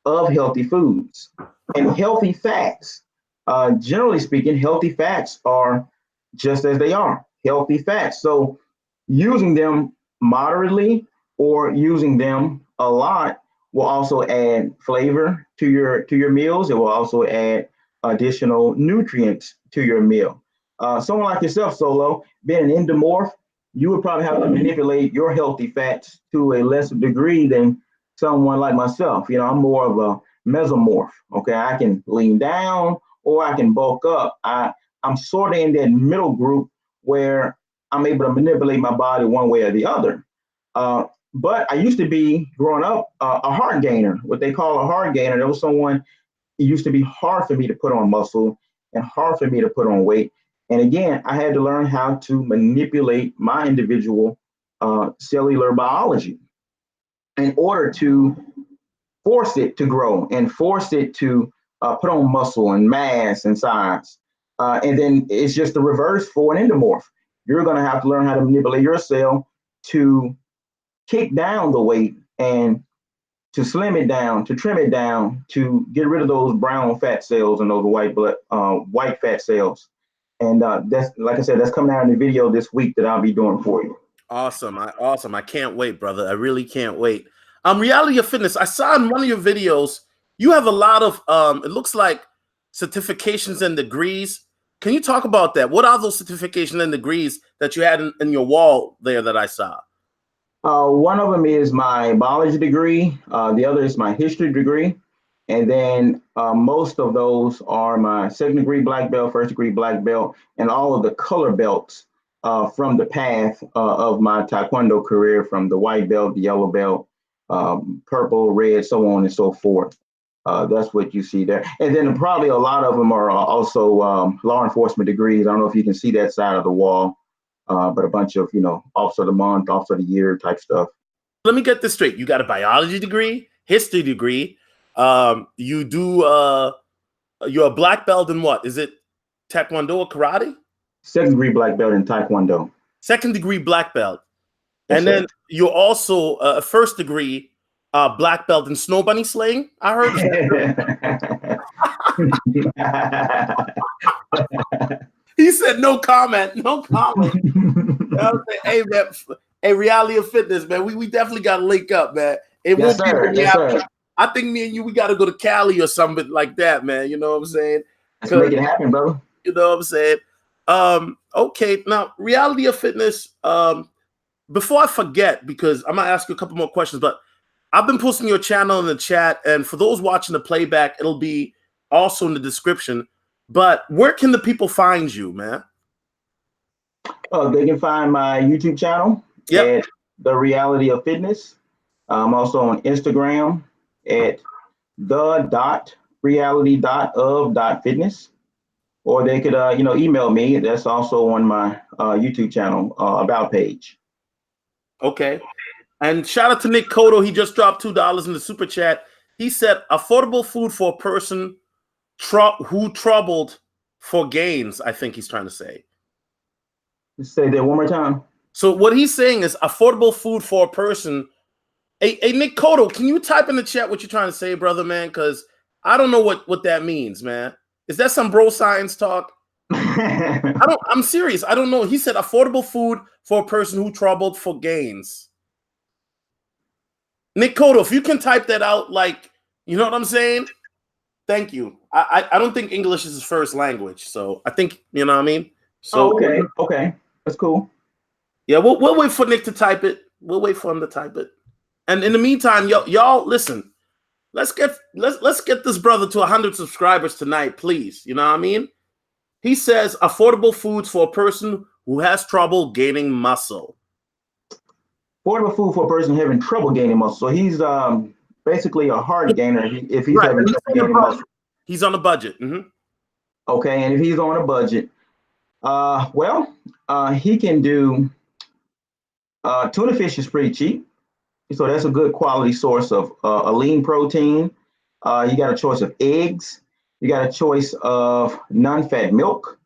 of healthy foods and healthy fats. Generally speaking, healthy fats are just as they are, healthy fats. So using them moderately or using them a lot will also add flavor to your meals. It will also add additional nutrients to your meal. Someone like yourself, Solo, being an endomorph, you would probably have to manipulate your healthy fats to a lesser degree than someone like myself. I'm more of a mesomorph. Okay, I can lean down or I can bulk up. I'm sort of in that middle group where I'm able to manipulate my body one way or the other. But I used to be, growing up, a heart gainer, what they call a heart gainer. There was someone, it used to be hard for me to put on muscle and hard for me to put on weight. And again, I had to learn how to manipulate my individual cellular biology in order to force it to grow and force it to put on muscle and mass and size. And then it's just the reverse for an endomorph. You're going to have to learn how to manipulate your cell to kick down the weight and to slim it down, to trim it down, to get rid of those brown fat cells and those white fat cells. And that's, like I said, that's coming out in the video this week that I'll be doing for you.
Awesome. I can't wait, brother. I really can't wait. Reality of Fitness. I saw in one of your videos, you have a lot of, it looks like certifications and degrees. Can you talk about that? What are those certifications and degrees that you had in your wall there that I saw?
One of them is my biology degree. The other is my history degree. And then most of those are my second degree black belt, first degree black belt, and all of the color belts from the path of my Taekwondo career, from the white belt, the yellow belt, purple, red, so on and so forth. That's what you see there. And then probably a lot of them are also law enforcement degrees. I don't know if you can see that side of the wall, but a bunch of, officer of the month, officer of the year type stuff.
Let me get this straight. You got a biology degree, history degree. You do. You're a black belt in what? Is it Taekwondo or karate?
Second degree black belt in Taekwondo.
Second degree black belt,
Yes,
and
sir.
then you're also a first degree black belt in snow bunny slaying. I heard. He said no comment. No comment. Hey man, hey, reality of fitness, man. We definitely got to link up, man. It
Yes,
won't be
sir.
the
Yes,
reality.
sir.
I think me and you, we got to go to Cali or something like that, man. You know what I'm saying?
Let's make it happen, brother.
You know what I'm saying? Okay, now reality of fitness. Before I forget, because I'm gonna ask you a couple more questions, but I've been posting your channel in the chat, and for those watching the playback, it'll be also in the description. But where can the people find you, man?
They can find my YouTube channel at The Reality of Fitness. I'm also on Instagram at the.reality.of.fitness. Or they could, email me. That's also on my YouTube channel about page.
Okay. And shout out to Nick Cotto. He just dropped $2 in the super chat. He said, affordable food for a person who troubled for gains, I think he's trying to say.
Say that one more time.
So what he's saying is affordable food for a person. Hey, Nick Cotto, can you type in the chat what you're trying to say, brother, man? Because I don't know what that means, man. Is that some bro science talk? I'm serious. I don't know. He said affordable food for a person who troubled for gains. Nick Cotto, if you can type that out, like, you know what I'm saying? Thank you. I don't think English is his first language, so I think, you know what I mean? So
okay. That's cool.
Yeah, we'll wait for Nick to type it. We'll wait for him to type it. And in the meantime, y'all listen. Let's get this brother to 100 subscribers tonight, please. You know what I mean? He says affordable foods for a person who has trouble gaining muscle.
Affordable food for a person having trouble gaining muscle. So he's basically a hard gainer if he's having trouble gaining muscle.
He's on a budget.
Okay, and if he's on a budget, he can do tuna fish is pretty cheap. So that's a good quality source of a lean protein. You got a choice of eggs. You got a choice of non-fat milk.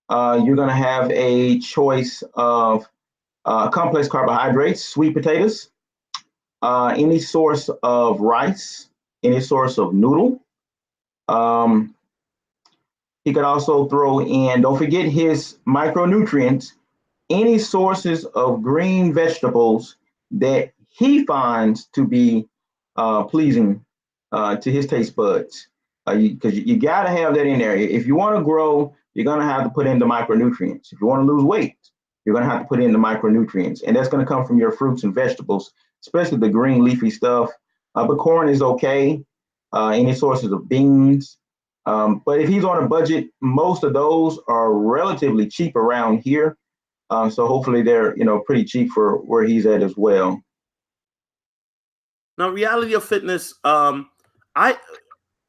You're going to have a choice of complex carbohydrates, sweet potatoes, any source of rice, any source of noodle. He could also throw in, don't forget his micronutrients, any sources of green vegetables that he finds to be pleasing to his taste buds. Because you got to have that in there. If you want to grow, you're going to have to put in the micronutrients. If you want to lose weight, you're going to have to put in the micronutrients. And that's going to come from your fruits and vegetables, especially the green leafy stuff. But corn is okay. Any sources of beans. But if he's on a budget, most of those are relatively cheap around here. So hopefully they're, pretty cheap for where he's at as well.
Now, reality of fitness, I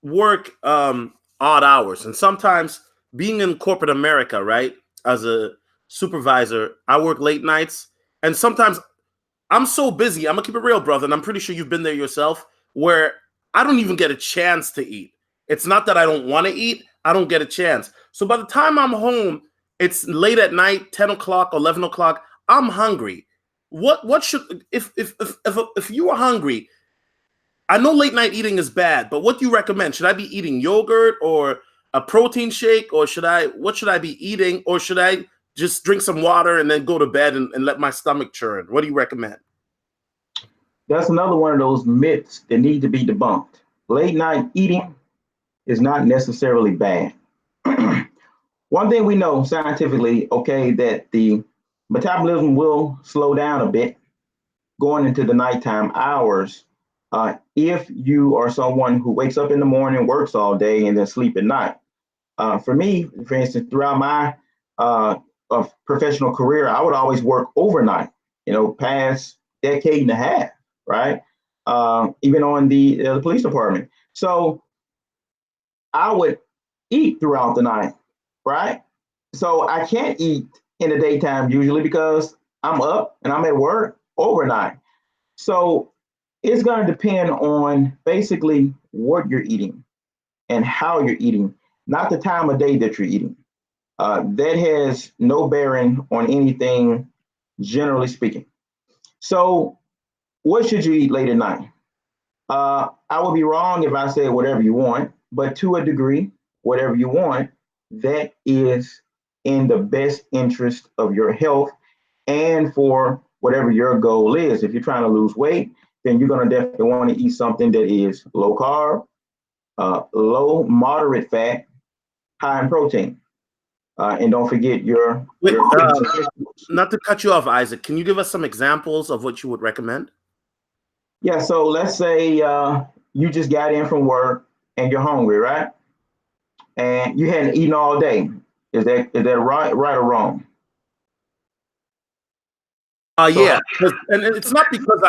work odd hours, and sometimes being in corporate America, right, as a supervisor, I work late nights, and sometimes I'm so busy. I'm gonna keep it real, brother, and I'm pretty sure you've been there yourself, where I don't even get a chance to eat. It's not that I don't want to eat, I don't get a chance. So by the time I'm home, it's late at night, 10 o'clock, 11 o'clock, I'm hungry. What should, if you are hungry, I know late night eating is bad, but what do you recommend? Should I be eating yogurt or a protein shake, or what should I be eating? Or should I just drink some water and then go to bed and let my stomach churn? What do you recommend?
That's another one of those myths that need to be debunked. Late night eating is not necessarily bad. One thing we know scientifically, okay, that the metabolism will slow down a bit going into the nighttime hours, if you are someone who wakes up in the morning, works all day, and then sleep at night. For me, for instance, throughout my professional career, I would always work overnight, past decade and a half, right? Even on the police department. So I would eat throughout the night, right? So I can't eat in the daytime usually because I'm up and I'm at work overnight. So it's going to depend on basically what you're eating and how you're eating, not the time of day that you're eating. That has no bearing on anything, generally speaking. So, what should you eat late at night? I would be wrong if I said whatever you want, but to a degree, whatever you want, that is in the best interest of your health and for whatever your goal is. If you're trying to lose weight, then you're going to definitely want to eat something that is low carb, low, moderate fat, high in protein. And don't forget
Wait,
your
not to cut you off, Isaac. Can you give us some examples of what you would recommend?
yeah. So let's say you just got in from work and you're hungry, right? And you hadn't eaten all day. Is that right or wrong? So
Yeah, and it's not because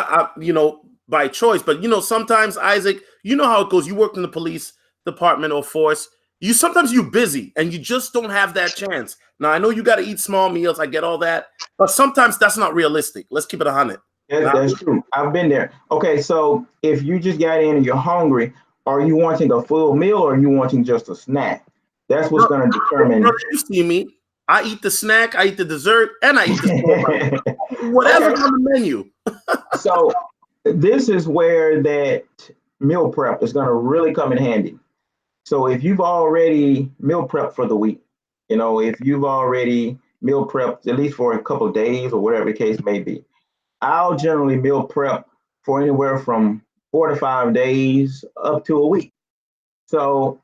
by choice, but sometimes, Isaac, you know how it goes. You work in the police department or force. Sometimes you're busy and you just don't have that chance. Now I know you got to eat small meals. I get all that, but sometimes that's not realistic. Let's keep it 100.
that's true. I've been there. Okay, so if you just got in and you're hungry, are you wanting a full meal or are you wanting just a snack? That's what's going to determine.
You see me. I eat the snack, I eat the dessert, and I eat the whatever's
Okay.
on the menu.
So this is where that meal prep is going to really come in handy. So if you've already meal prepped for the week, if you've already meal prepped at least for a couple of days or whatever the case may be, I'll generally meal prep for anywhere from 4 to 5 days up to a week. So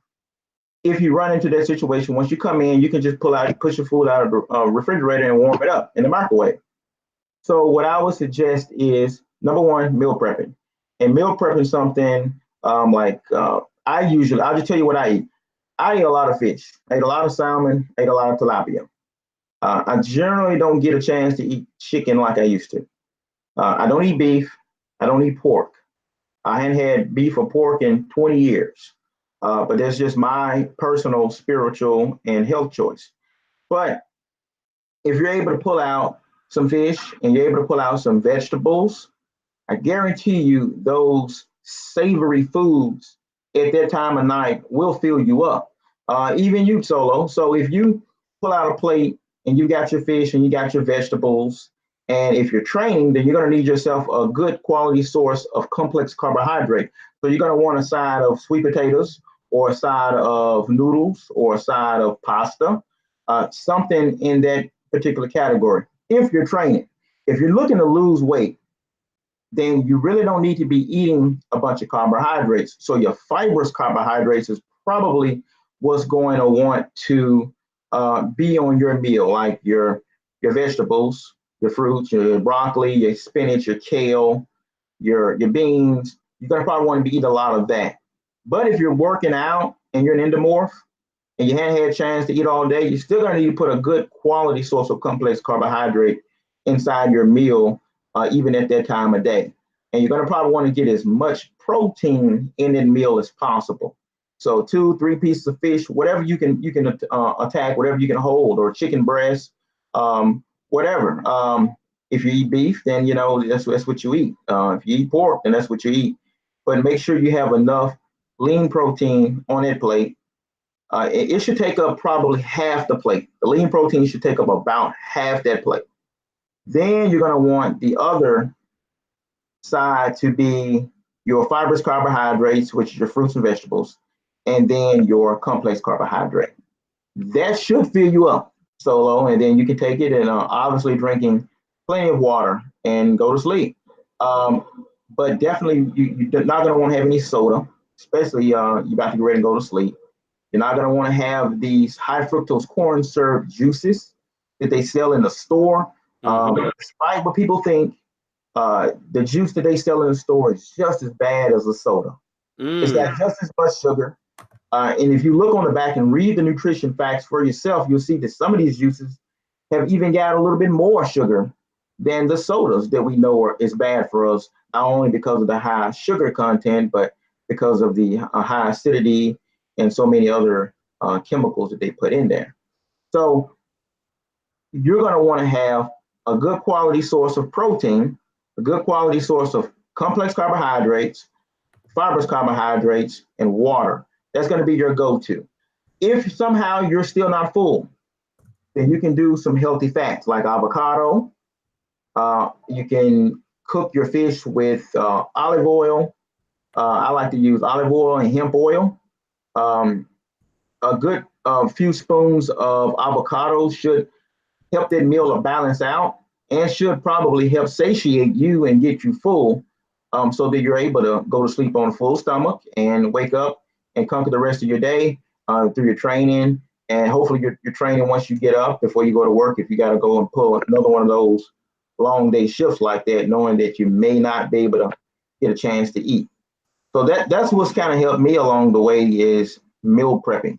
if you run into that situation, once you come in, you can just push your food out of the refrigerator and warm it up in the microwave. So what I would suggest is number one, meal prepping. And meal prepping something I'll just tell you what I eat. I eat a lot of fish. I eat a lot of salmon. I eat a lot of tilapia. I generally don't get a chance to eat chicken like I used to. I don't eat beef. I don't eat pork. I hadn't had beef or pork in 20 years. But that's just my personal, spiritual, and health choice. But if you're able to pull out some fish and you're able to pull out some vegetables, I guarantee you those savory foods at that time of night will fill you up. Even you, Solo. So if you pull out a plate and you got your fish and you got your vegetables, and if you're training, then you're going to need yourself a good quality source of complex carbohydrate. So you're going to want a side of sweet potatoes or a side of noodles or a side of pasta, something in that particular category. If you're training, if you're looking to lose weight, then you really don't need to be eating a bunch of carbohydrates. So your fibrous carbohydrates is probably what's going to want to be on your meal, like your vegetables, your fruits, your broccoli, your spinach, your kale, your beans. You're going to probably want to eat a lot of that. But if you're working out and you're an endomorph and you haven't had a chance to eat all day, you're still going to need to put a good quality source of complex carbohydrate inside your meal, even at that time of day. And you're going to probably want to get as much protein in that meal as possible. So 2-3 pieces of fish, whatever you can attack, whatever you can hold, or chicken breast, whatever. If you eat beef, then that's what you eat. If you eat pork, then that's what you eat. But make sure you have enough lean protein on that plate. It should take up probably half the plate. The lean protein should take up about half that plate. Then you're going to want the other side to be your fibrous carbohydrates, which is your fruits and vegetables, and then your complex carbohydrate. That should fill you up, Solo, and then you can take it and obviously drinking plenty of water and go to sleep. But definitely, you're not going to want to have any soda, especially you're about to get ready to go to sleep. You're not going to want to have these high fructose corn syrup juices that they sell in the store. Despite what people think, the juice that they sell in the store is just as bad as a soda. It's
Mm,
got just as much sugar. And if you look on the back and read the nutrition facts for yourself, you'll see that some of these juices have even got a little bit more sugar than the sodas that we know is bad for us, not only because of the high sugar content, but because of the high acidity and so many other chemicals that they put in there. So you're going to want to have a good quality source of protein, a good quality source of complex carbohydrates, fibrous carbohydrates, and water. That's going to be your go-to. If somehow you're still not full, then you can do some healthy fats like avocado. You can cook your fish with olive oil. I like to use olive oil and hemp oil. Um, a good few spoons of avocado should help that meal to balance out and should probably help satiate you and get you full, so that you're able to go to sleep on a full stomach and wake up and conquer the rest of your day through your training. And hopefully your training once you get up before you go to work, if you got to go and pull another one of those long day shifts like that, knowing that you may not be able to get a chance to eat. So that's what's kind of helped me along the way is meal prepping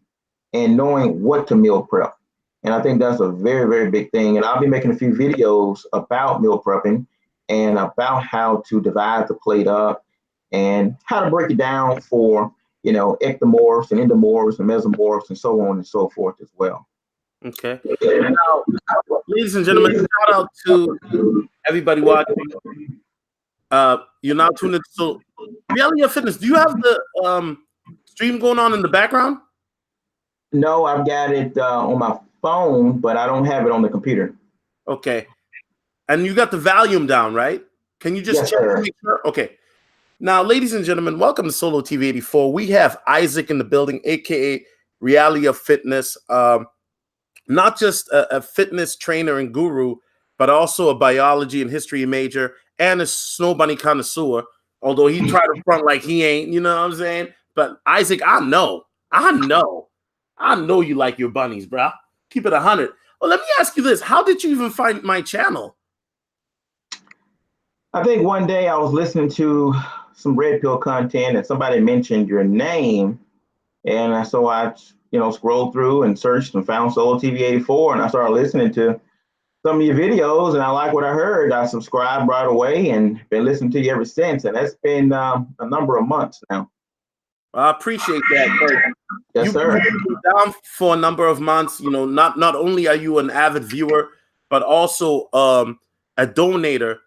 and knowing what to meal prep. And I think that's a very, very big thing. And I'll be making a few videos about meal prepping and about how to divide the plate up and how to break it down for, ectomorphs and endomorphs and mesomorphs and so on and so forth as well.
okay. Now, ladies and gentlemen, shout out to everybody watching. You're now tuned into Reality of Fitness. Do you have the stream going on in the background?
No, I've got it on my phone, but I don't have it on the computer.
Okay. And you got the volume down, right? Can you just
Yes,
check to
sir.
make sure? Okay. Now, ladies and gentlemen, welcome to Solo TV 84. We have Isaac in the building, aka Reality of Fitness. Not just a fitness trainer and guru, but also a biology and history major and a snow bunny connoisseur. Although he tried to front like he ain't, you know what I'm saying? But Isaac, I know you like your bunnies, bro. Keep it 100. Well, let me ask you this: how did you even find my channel?
I think one day I was listening to some red pill content and somebody mentioned your name. And so I, scrolled through and searched and found Solo TV 84 and I started listening to some of your videos and I like what I heard. I subscribed right away and been listening to you ever since. And that's been a number of months now.
I appreciate that.
Yes, sir.
You've been down for a number of months. Not only are you an avid viewer, but also a donator.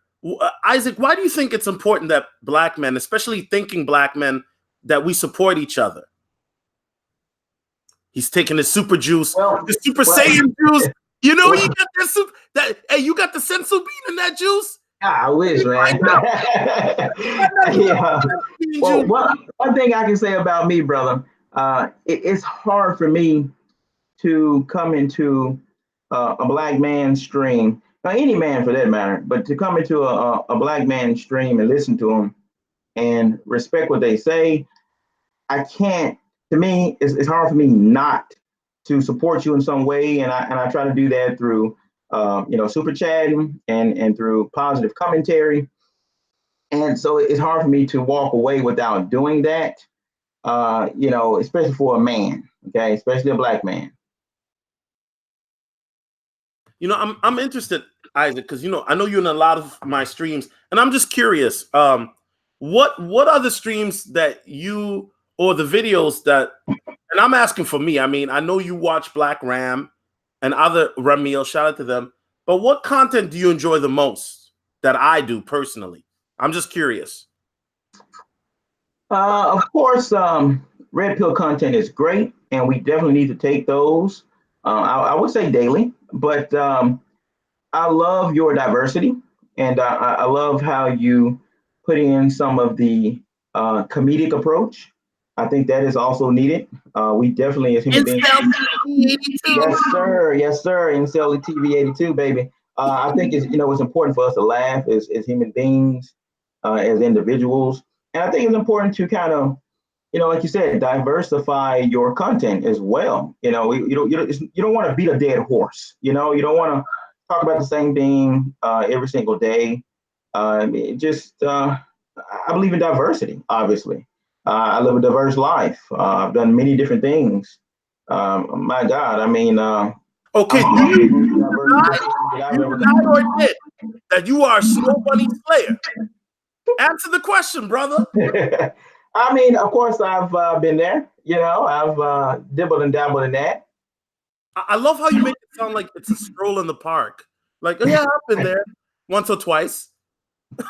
Isaac, why do you think it's important that Black men, especially thinking Black men, that we support each other? He's taking the super juice, the super Saiyan juice. You got that soup. Hey, you got the sensu bean in that juice.
I wish, man. Yeah. Well, one thing I can say about me, brother, it's hard for me to come into a Black man's stream, or any man for that matter, but to come into a Black man's stream and listen to them and respect what they say, I can't. To me, it's hard for me not to support you in some way, and I try to do that through super chatting and through positive commentary. And so it's hard for me to walk away without doing that. Especially for a man, okay, especially a Black man.
I'm interested, Isaac, because I know you're in a lot of my streams, and I'm just curious. What are the streams that you or the videos that? And I'm asking for me. I mean, I know you watch Black Ram and other Ramil. Shout out to them. But what content do you enjoy the most that I do personally? I'm just curious.
Of course, red pill content is great, and we definitely need to take those. I would say daily, but I love your diversity, and I love how you put in some of the comedic approach. I think that is also needed. We definitely, as human beings, yes, sir, yes, sir, in Cell TV 82, baby. I think it's important for us to laugh as human beings, as individuals, and I think it's important to kind of like you said, diversify your content as well. You don't want to beat a dead horse. You don't want to talk about the same thing every single day. I believe in diversity, obviously. I live a diverse life. I've done many different things. My God, I mean,
Okay,
I'm
do
almost
you
the most diverse
deny,
human being that
do
I've
you
ever
deny
come
or admit that you are a snow bunny slayer? Answer the question, brother.
across. I mean, of course, I've been there. You know, I've dibbled and dabbled in that.
I love how you make it sound like it's a stroll in the park. Like, oh, yeah, I've been there once or twice. All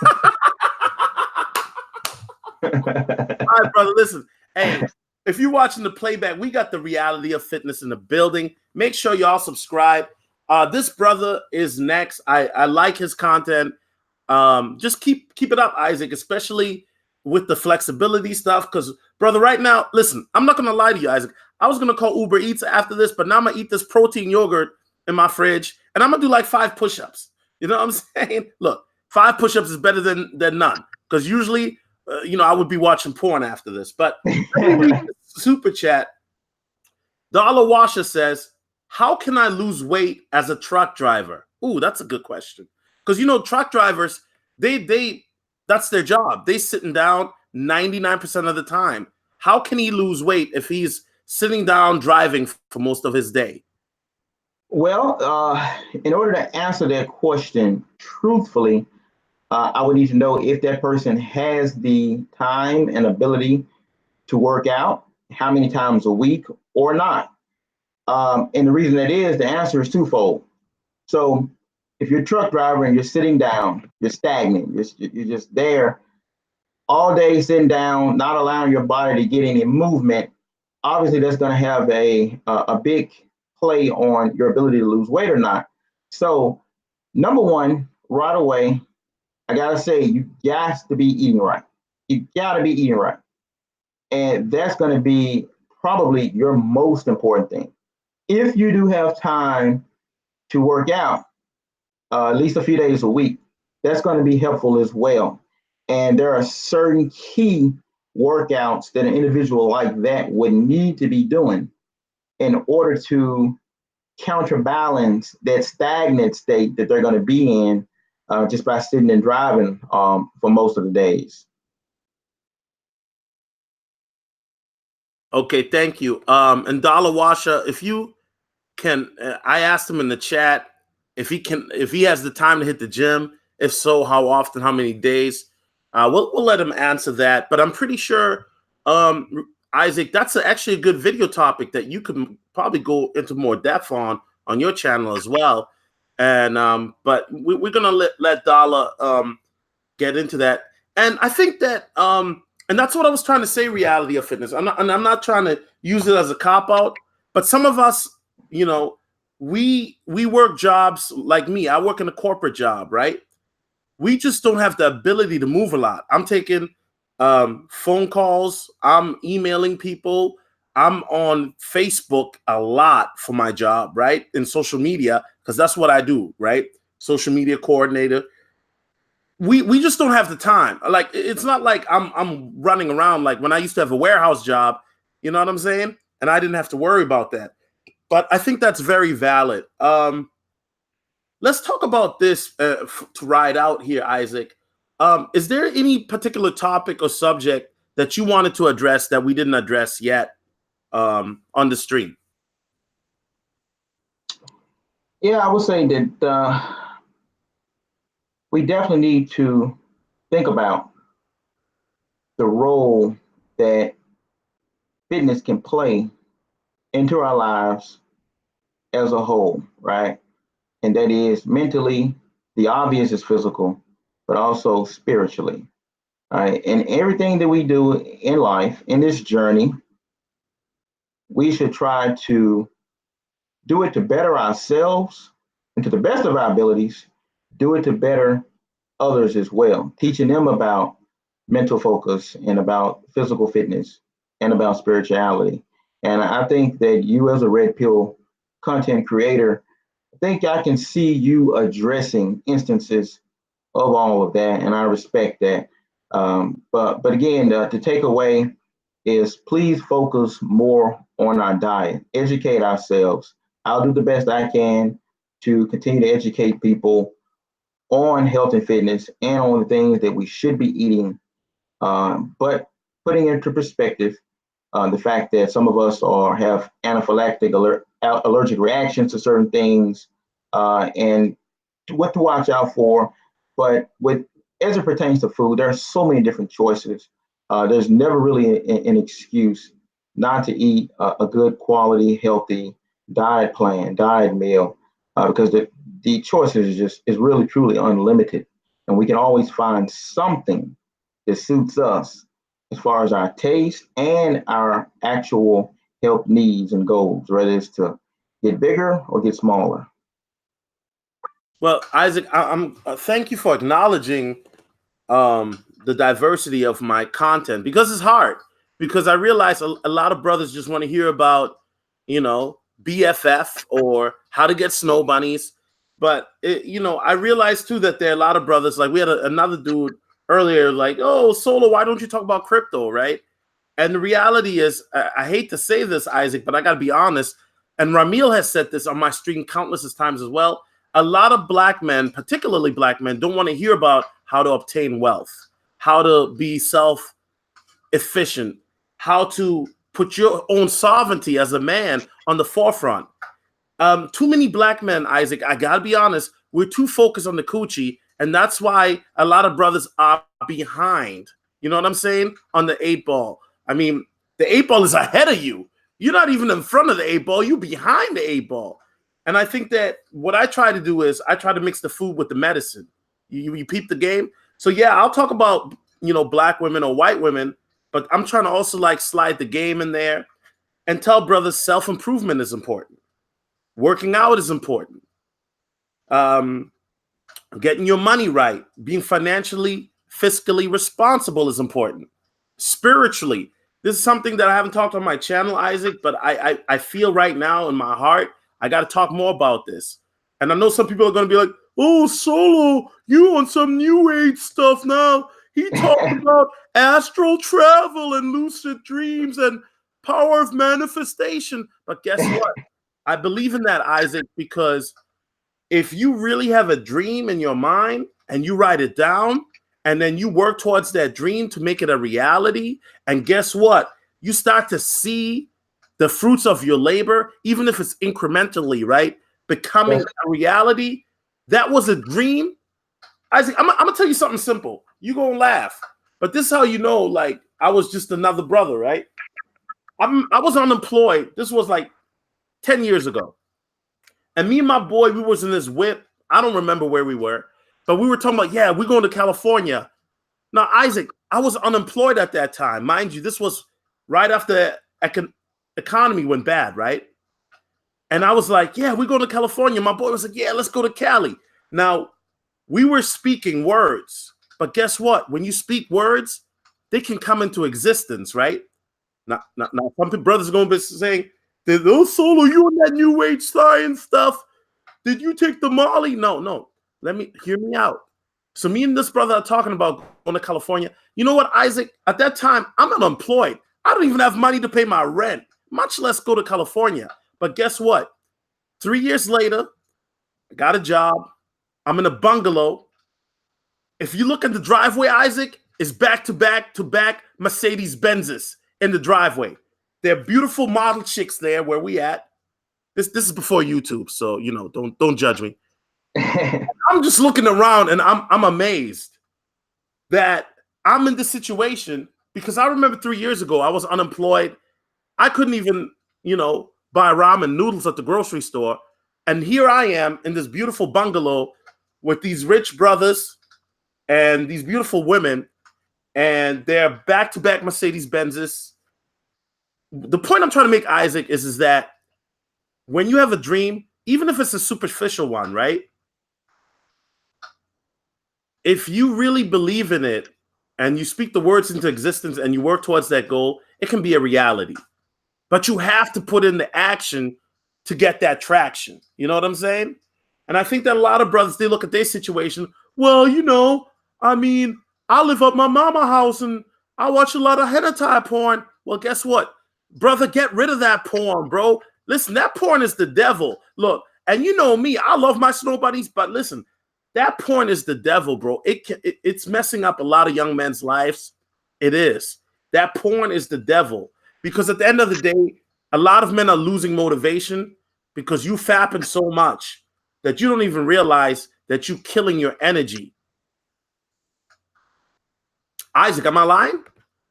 right, brother. Listen, hey, if you're watching the playback, we got the reality of fitness in the building. Make sure y'all subscribe. This brother is next. I like his content. Just keep it up, Isaac, especially with the flexibility stuff. Because, brother, right now, listen, I'm not gonna lie to you, Isaac. I was gonna call Uber Eats after this, but now I'm gonna eat this protein yogurt in my fridge, and I'm gonna do like 5 push-ups. You know what I'm saying? Look, 5 push-ups is better than none. Because usually I would be watching porn after this. But let me read the super chat. Dollar Washer says, "How can I lose weight as a truck driver?" Ooh, that's a good question. Because truck drivers, they that's their job. They sitting down 99% of the time. How can he lose weight if he's sitting down driving for most of his day?
Well, in order to answer that question truthfully, I would need to know if that person has the time and ability to work out, how many times a week or not. And the reason that is, the answer is twofold. So if you're a truck driver and you're sitting down, you're stagnant, you're just there all day sitting down, not allowing your body to get any movement, obviously that's going to have a big play on your ability to lose weight or not. So number one, right away, I gotta say you got to be eating right. You gotta be eating right, and that's going to be probably your most important thing. If you do have time to work out, at least a few days a week, that's going to be helpful as well. And there are certain key workouts that an individual like that would need to be doing in order to counterbalance that stagnant state that they're going to be in just by sitting and driving for most of the days.
Okay, thank you. And Dollar Washer, if you can, I asked him in the chat if he has the time to hit the gym. If so, how often, how many days? We'll let him answer that. But I'm pretty sure, Isaac, that's actually a good video topic that you could probably go into more depth on your channel as well. And but we're gonna let Dollar get into that. And I think that and that's what I was trying to say, reality of fitness. I'm not trying to use it as a cop out, but some of us, we work jobs like me. I work in a corporate job, right? We just don't have the ability to move a lot. I'm taking phone calls, I'm emailing people, I'm on Facebook a lot for my job, right? In social media, because that's what I do, right? Social media coordinator. We just don't have the time. Like, it's not like I'm running around like when I used to have a warehouse job, you know what I'm saying? And I didn't have to worry about that. But I think that's very valid. Let's talk about this to ride out here, Isaac. Is there any particular topic or subject that you wanted to address that we didn't address yet on the stream?
Yeah, I would say that we definitely need to think about the role that fitness can play into our lives as a whole, right? And that is mentally, the obvious is physical, but also spiritually, right? And everything that we do in life, in this journey, we should try to do it to better ourselves and to the best of our abilities, do it to better others as well, teaching them about mental focus and about physical fitness and about spirituality. And I think that you, as a Red Pill content creator, I think I can see you addressing instances of all of that, and I respect that. But again, the takeaway is please focus more on our diet, educate ourselves. I'll do the best I can to continue to educate people on health and fitness and on the things that we should be eating, but putting into perspective the fact that some of us have anaphylactic allergic reactions to certain things, and what to watch out for. But as it pertains to food, there are so many different choices. There's never really an excuse not to eat a good quality, healthy diet plan, diet meal, because the choices is really truly unlimited, and we can always find something that suits us as far as our taste and our actual health needs and goals, whether it's to get bigger or get smaller.
Well, Isaac, I'm thank you for acknowledging the diversity of my content, because it's hard. Because I realize a lot of brothers just want to hear about, BFF or how to get snow bunnies. But I realize too that there are a lot of brothers. Like we had another dude earlier, like, "Oh, Solo, why don't you talk about crypto?" Right? And the reality is, I hate to say this, Isaac, but I got to be honest. And Ramil has said this on my stream countless times as well. A lot of black men, particularly black men, don't want to hear about how to obtain wealth, how to be self-efficient, how to put your own sovereignty as a man on the forefront. Too many black men, Isaac, I got to be honest, we're too focused on the coochie. And that's why a lot of brothers are behind, you know what I'm saying, on the 8 ball. I mean, the 8 ball is ahead of you. You're not even in front of the 8 ball. You're behind the 8 ball. And I think that what I try to do is I try to mix the food with the medicine. You peep the game. So yeah, I'll talk about, black women or white women, but I'm trying to also like slide the game in there and tell brothers self-improvement is important. Working out is important. Getting your money right, being financially, fiscally responsible is important. Spiritually, this is something that I haven't talked on my channel, Isaac, but I feel right now in my heart, I got to talk more about this. And I know some people are going to be like, "Oh, Solo, you on some new age stuff now. He talked about astral travel and lucid dreams and power of manifestation." But guess what? I believe in that, Isaac, because if you really have a dream in your mind and you write it down and then you work towards that dream to make it a reality, and guess what? You start to see the fruits of your labor, even if it's incrementally, right? Becoming a reality. That was a dream. Isaac, I'm going to tell you something simple. You're going to laugh. But this is how you know, like, I was just another brother, right? I was unemployed. This was like 10 years ago. And me and my boy, we was in this whip. I don't remember where we were, but we were talking about, yeah, we're going to California. Now, Isaac, I was unemployed at that time. Mind you, this was right after the economy went bad, right? And I was like, yeah, we're going to California. My boy was like, yeah, let's go to Cali. Now, we were speaking words, but guess what? When you speak words, they can come into existence, right? Now some brothers are going to be saying, "Those Solo, you on that new age science stuff? Did you take the Molly?" No. Hear me out. So me and this brother are talking about going to California. You know what, Isaac? At that time, I'm unemployed. I don't even have money to pay my rent, much less go to California. But guess what? 3 years later, I got a job. I'm in a bungalow. If you look at the driveway, Isaac, it's back to back Mercedes Benzes in the driveway. They're beautiful model chicks there where we at. This is before YouTube, so don't judge me. I'm just looking around and I'm amazed that I'm in this situation, because I remember 3 years ago I was unemployed. I couldn't even, buy ramen noodles at the grocery store. And here I am in this beautiful bungalow with these rich brothers and these beautiful women, and they're back-to-back Mercedes Benzes. The point I'm trying to make, Isaac, is that when you have a dream, even if it's a superficial one, right? If you really believe in it and you speak the words into existence and you work towards that goal, it can be a reality. But you have to put in the action to get that traction. You know what I'm saying? And I think that a lot of brothers, they look at their situation. Well, I mean, I live up my mama house and I watch a lot of hentai porn. Well, guess what? Brother, get rid of that porn, bro. Listen, that porn is the devil. Look, and you know me, I love my snow bunnies, but listen, That porn is the devil, bro. It's messing up a lot of young men's lives. It is. That porn is the devil, because at the end of the day, a lot of men are losing motivation because you fapping so much that you don't even realize that you're killing your energy. Isaac, am I lying?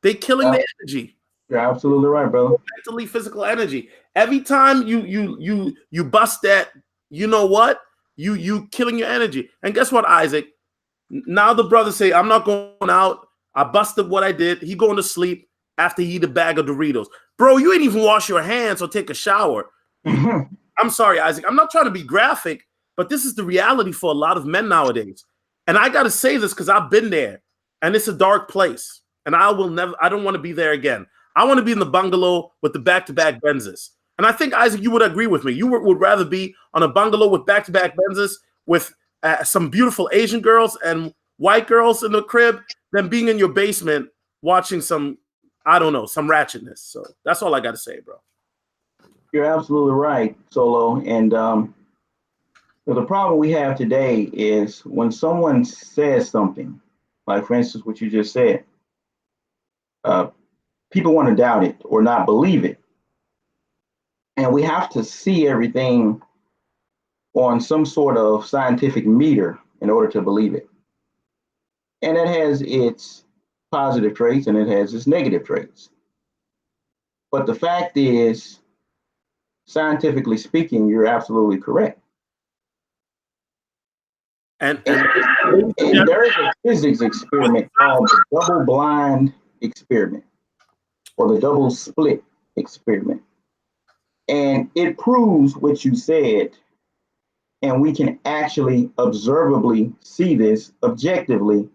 They killing their energy.
You're absolutely right, brother.
Mentally, physical energy. Every time you bust that, you know what? You killing your energy. And guess what, Isaac? Now the brother say, I'm not going out. I busted what I did. He going to sleep after he eat a bag of Doritos. Bro, you ain't even wash your hands or take a shower. I'm sorry, Isaac. I'm not trying to be graphic, but this is the reality for a lot of men nowadays. And I got to say this because I've been there, and it's a dark place. And I don't want to be there again. I want to be in the bungalow with the back-to-back Benzes. And I think, Isaac, you would agree with me. You would rather be on a bungalow with back-to-back Benzes with some beautiful Asian girls and white girls in the crib than being in your basement watching some, I don't know, some ratchetness. So that's all I got to say, bro.
You're absolutely right, Solo. And the problem we have today is when someone says something, like for instance, what you just said, people want to doubt it or not believe it. And we have to see everything on some sort of scientific meter in order to believe it. And it has its positive traits and it has its negative traits. But the fact is, scientifically speaking, you're absolutely correct. And there is a physics experiment called the double-blind experiment or the double split experiment. And it proves what you said, and we can actually observably see this objectively,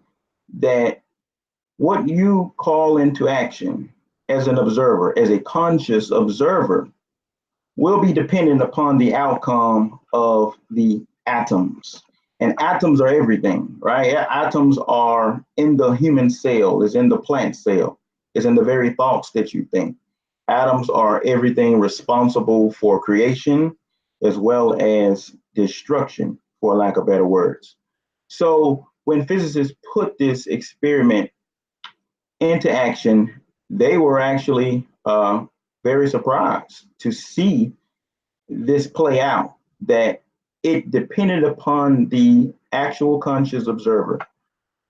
that what you call into action as an observer, as a conscious observer, will be dependent upon the outcome of the atoms. And atoms are everything, right? Atoms are in the human cell, is in the plant cell, is in the very thoughts that you think. Atoms are everything responsible for creation as well as destruction, for lack of better words. So when physicists put this experiment into action, they were actually very surprised to see this play out, that it depended upon the actual conscious observer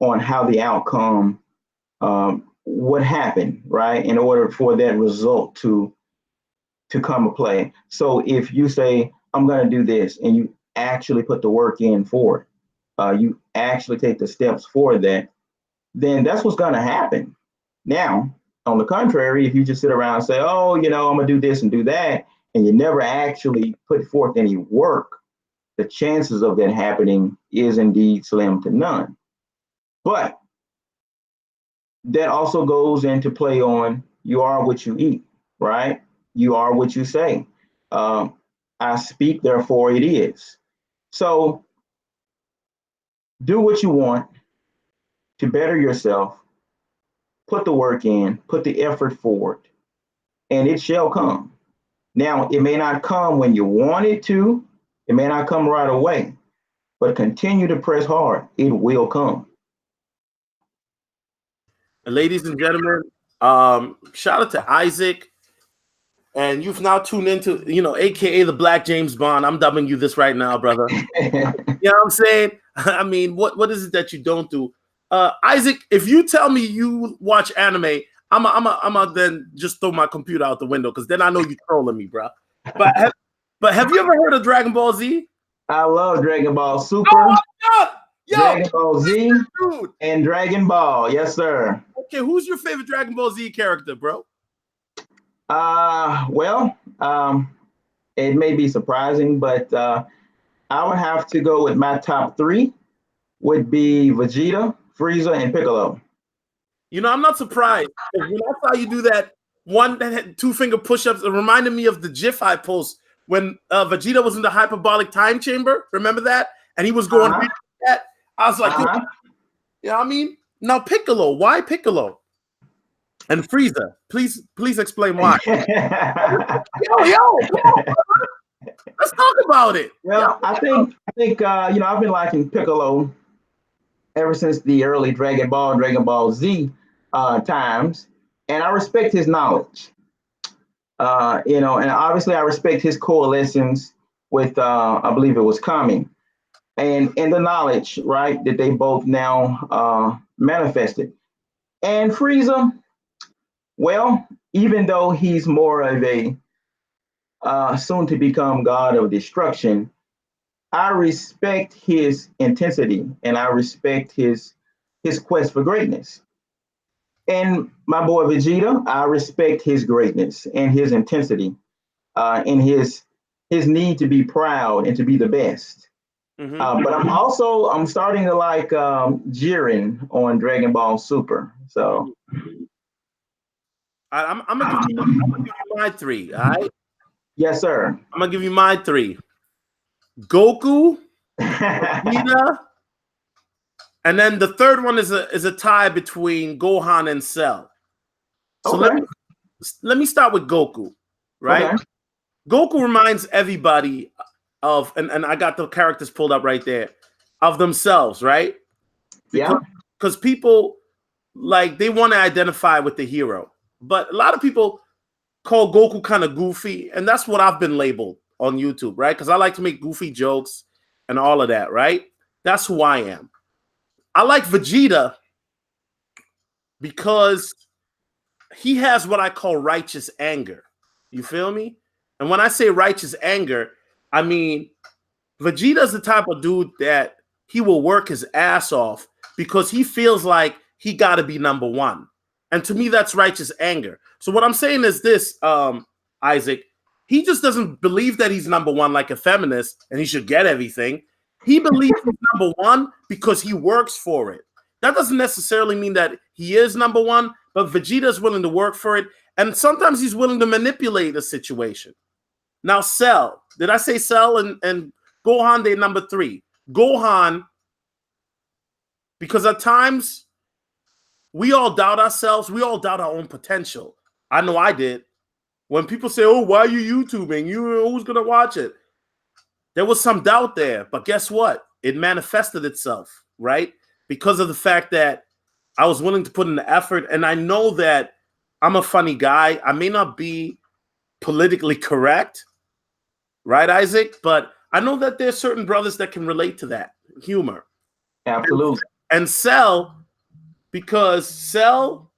on how the outcome would happen, right? In order for that result to come to play. So if you say, I'm going to do this, and you actually put the work in for it, you actually take the steps for that, then that's what's going to happen. Now, on the contrary, if you just sit around and say, oh, I'm going to do this and do that, and you never actually put forth any work, the chances of that happening is indeed slim to none. But that also goes into play on you are what you eat, right? You are what you say. I speak, therefore it is. So do what you want to better yourself, put the work in, put the effort forward, and it shall come. Now, it may not come when you want it to, it may not come right away, but continue to press hard. It will come.
And ladies and gentlemen, shout out to Isaac. And you've now tuned into, AKA the Black James Bond. I'm dubbing you this right now, brother. You know what I'm saying? I mean, what is it that you don't do? Isaac, if you tell me you watch anime, I'm then just throw my computer out the window, because then I know you're trolling me, bro. But have you ever heard of Dragon Ball Z?
I love Dragon Ball Super, Dragon Ball Z, dude, and Dragon Ball. Yes, sir.
Okay, who's your favorite Dragon Ball Z character, bro?
It may be surprising, but I would have to go with my top three would be Vegeta, Frieza, and Piccolo.
I'm not surprised. When I saw you do that one that had 2-finger push-ups, it reminded me of the GIF I post when Vegeta was in the hyperbolic time chamber. Remember that? And he was going that. I was like, you know what I mean? Now Piccolo, why Piccolo? And Frieza, please explain why. yo, Let's talk about it.
Well, I think I've been liking Piccolo ever since the early Dragon Ball Z times, and I respect his knowledge. And obviously I respect his coalescence with I believe it was Kami, and the knowledge, right, that they both now manifested. And Frieza, well, even though he's more of a soon to become god of destruction, I respect his intensity and I respect his quest for greatness. And my boy Vegeta, I respect his greatness and his intensity, and his need to be proud and to be the best. But I'm starting to like Jiren on Dragon Ball Super. So
I'm gonna give you my three. All right,
yes, sir.
I'm gonna give you my three: Goku, Vegeta, and then the third one is a tie between Gohan and Cell. So
Okay.
let me start with Goku, right?
Okay.
Goku reminds everybody of, and I got the characters pulled up right there, of themselves, right?
Yeah.
Because people, like, they want to identify with the hero. But a lot of people call Goku kind of goofy, and that's what I've been labeled on YouTube, right? Because I like to make goofy jokes and all of that, right? That's who I am. I like Vegeta because he has what I call righteous anger. You feel me? And when I say righteous anger, I mean Vegeta's the type of dude that he will work his ass off because he feels like he got to be number one. And to me, that's righteous anger. So what I'm saying is this, Isaac, he just doesn't believe that he's number one like a feminist and he should get everything. He believes he's number one because he works for it. That doesn't necessarily mean that he is number one, but Vegeta's willing to work for it. And sometimes he's willing to manipulate a situation. Now, Cell. Did I say Cell and Gohan? They number three. Gohan, because at times we all doubt ourselves. We all doubt our own potential. I know I did. When people say, "Oh, why are you YouTubing? Who's gonna watch it?" There was some doubt there, but guess what? It manifested itself, right? Because of the fact that I was willing to put in the effort, and I know that I'm a funny guy. I may not be politically correct, right, Isaac? But I know that there's certain brothers that can relate to that humor.
Absolutely.
And Cell, because Cell,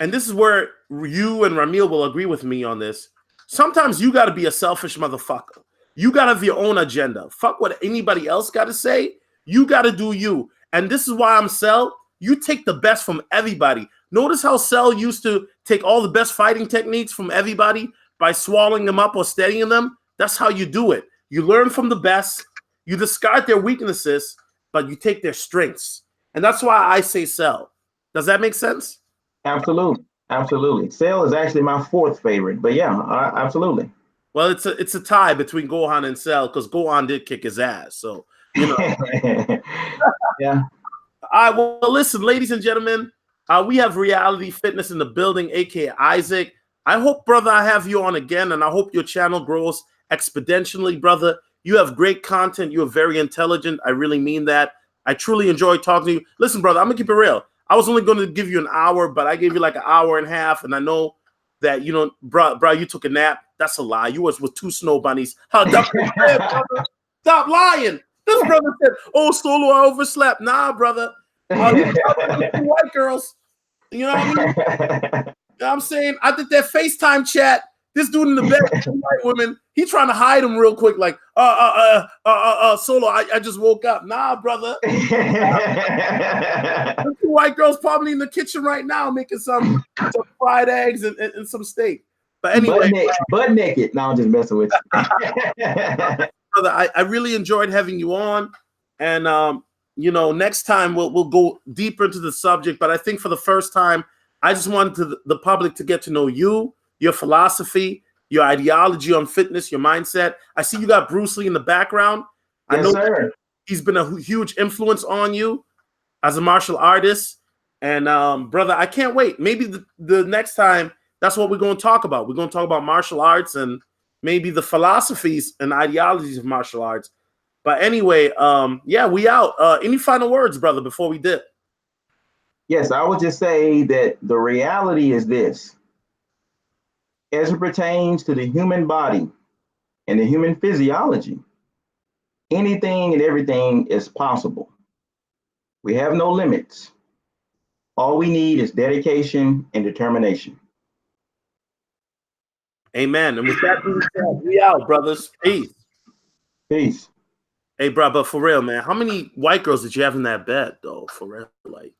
and this is where you and Ramil will agree with me on this. Sometimes you got to be a selfish motherfucker. You got to have your own agenda. Fuck what anybody else got to say. You got to do you. And this is why I'm Cell. You take the best from everybody. Notice how Cell used to take all the best fighting techniques from everybody by swallowing them up or steadying them. That's how you do it. You learn from the best. You discard their weaknesses, but you take their strengths. And that's why I say Cell. Does that make sense?
Absolutely. Absolutely. Cell is actually my fourth favorite, but yeah, absolutely.
Well, it's a tie between Gohan and Cell because Gohan did kick his ass. So,
yeah.
All right, well, listen, ladies and gentlemen, we have Reality Fitness in the building, aka Isaac. I hope, brother, I have you on again, and I hope your channel grows exponentially, brother. You have great content. You are very intelligent. I really mean that. I truly enjoy talking to you. Listen, brother, I'm gonna keep it real. I was only going to give you an hour, but I gave you like an hour and a half, and I know that bro, you took a nap. That's a lie. You was with two snow bunnies. Stop lying. This brother said, "Oh, Solo, I overslept." Nah, brother. Two white girls. You know what I mean? You know what I'm saying? I did that FaceTime chat. This dude in the bed, two white women, he trying to hide them real quick, like, Solo, I just woke up. Nah, brother. The two white girls probably in the kitchen right now making some fried eggs and some steak. But anyway,
butt naked. No, I'm just messing with you.
Brother, I really enjoyed having you on, and next time we'll go deeper into the subject. But I think for the first time, I just wanted the public to get to know you, your philosophy, your ideology on fitness, your mindset. I see you got Bruce Lee in the background.
Yes,
I know
sir.
He's been a huge influence on you as a martial artist. And brother, I can't wait. Maybe the next time, that's what we're going to talk about. We're going to talk about martial arts and maybe the philosophies and ideologies of martial arts. But anyway, yeah, we out. Any final words, brother, before we dip?
Yes, I would just say that the reality is this. As it pertains to the human body and the human physiology, anything and everything is possible. We have no limits. All we need is dedication and determination.
Amen. And with that being said, we out, brothers. Peace.
Peace.
Hey, bro, but for real, man, how many white girls did you have in that bed, though? For real, like.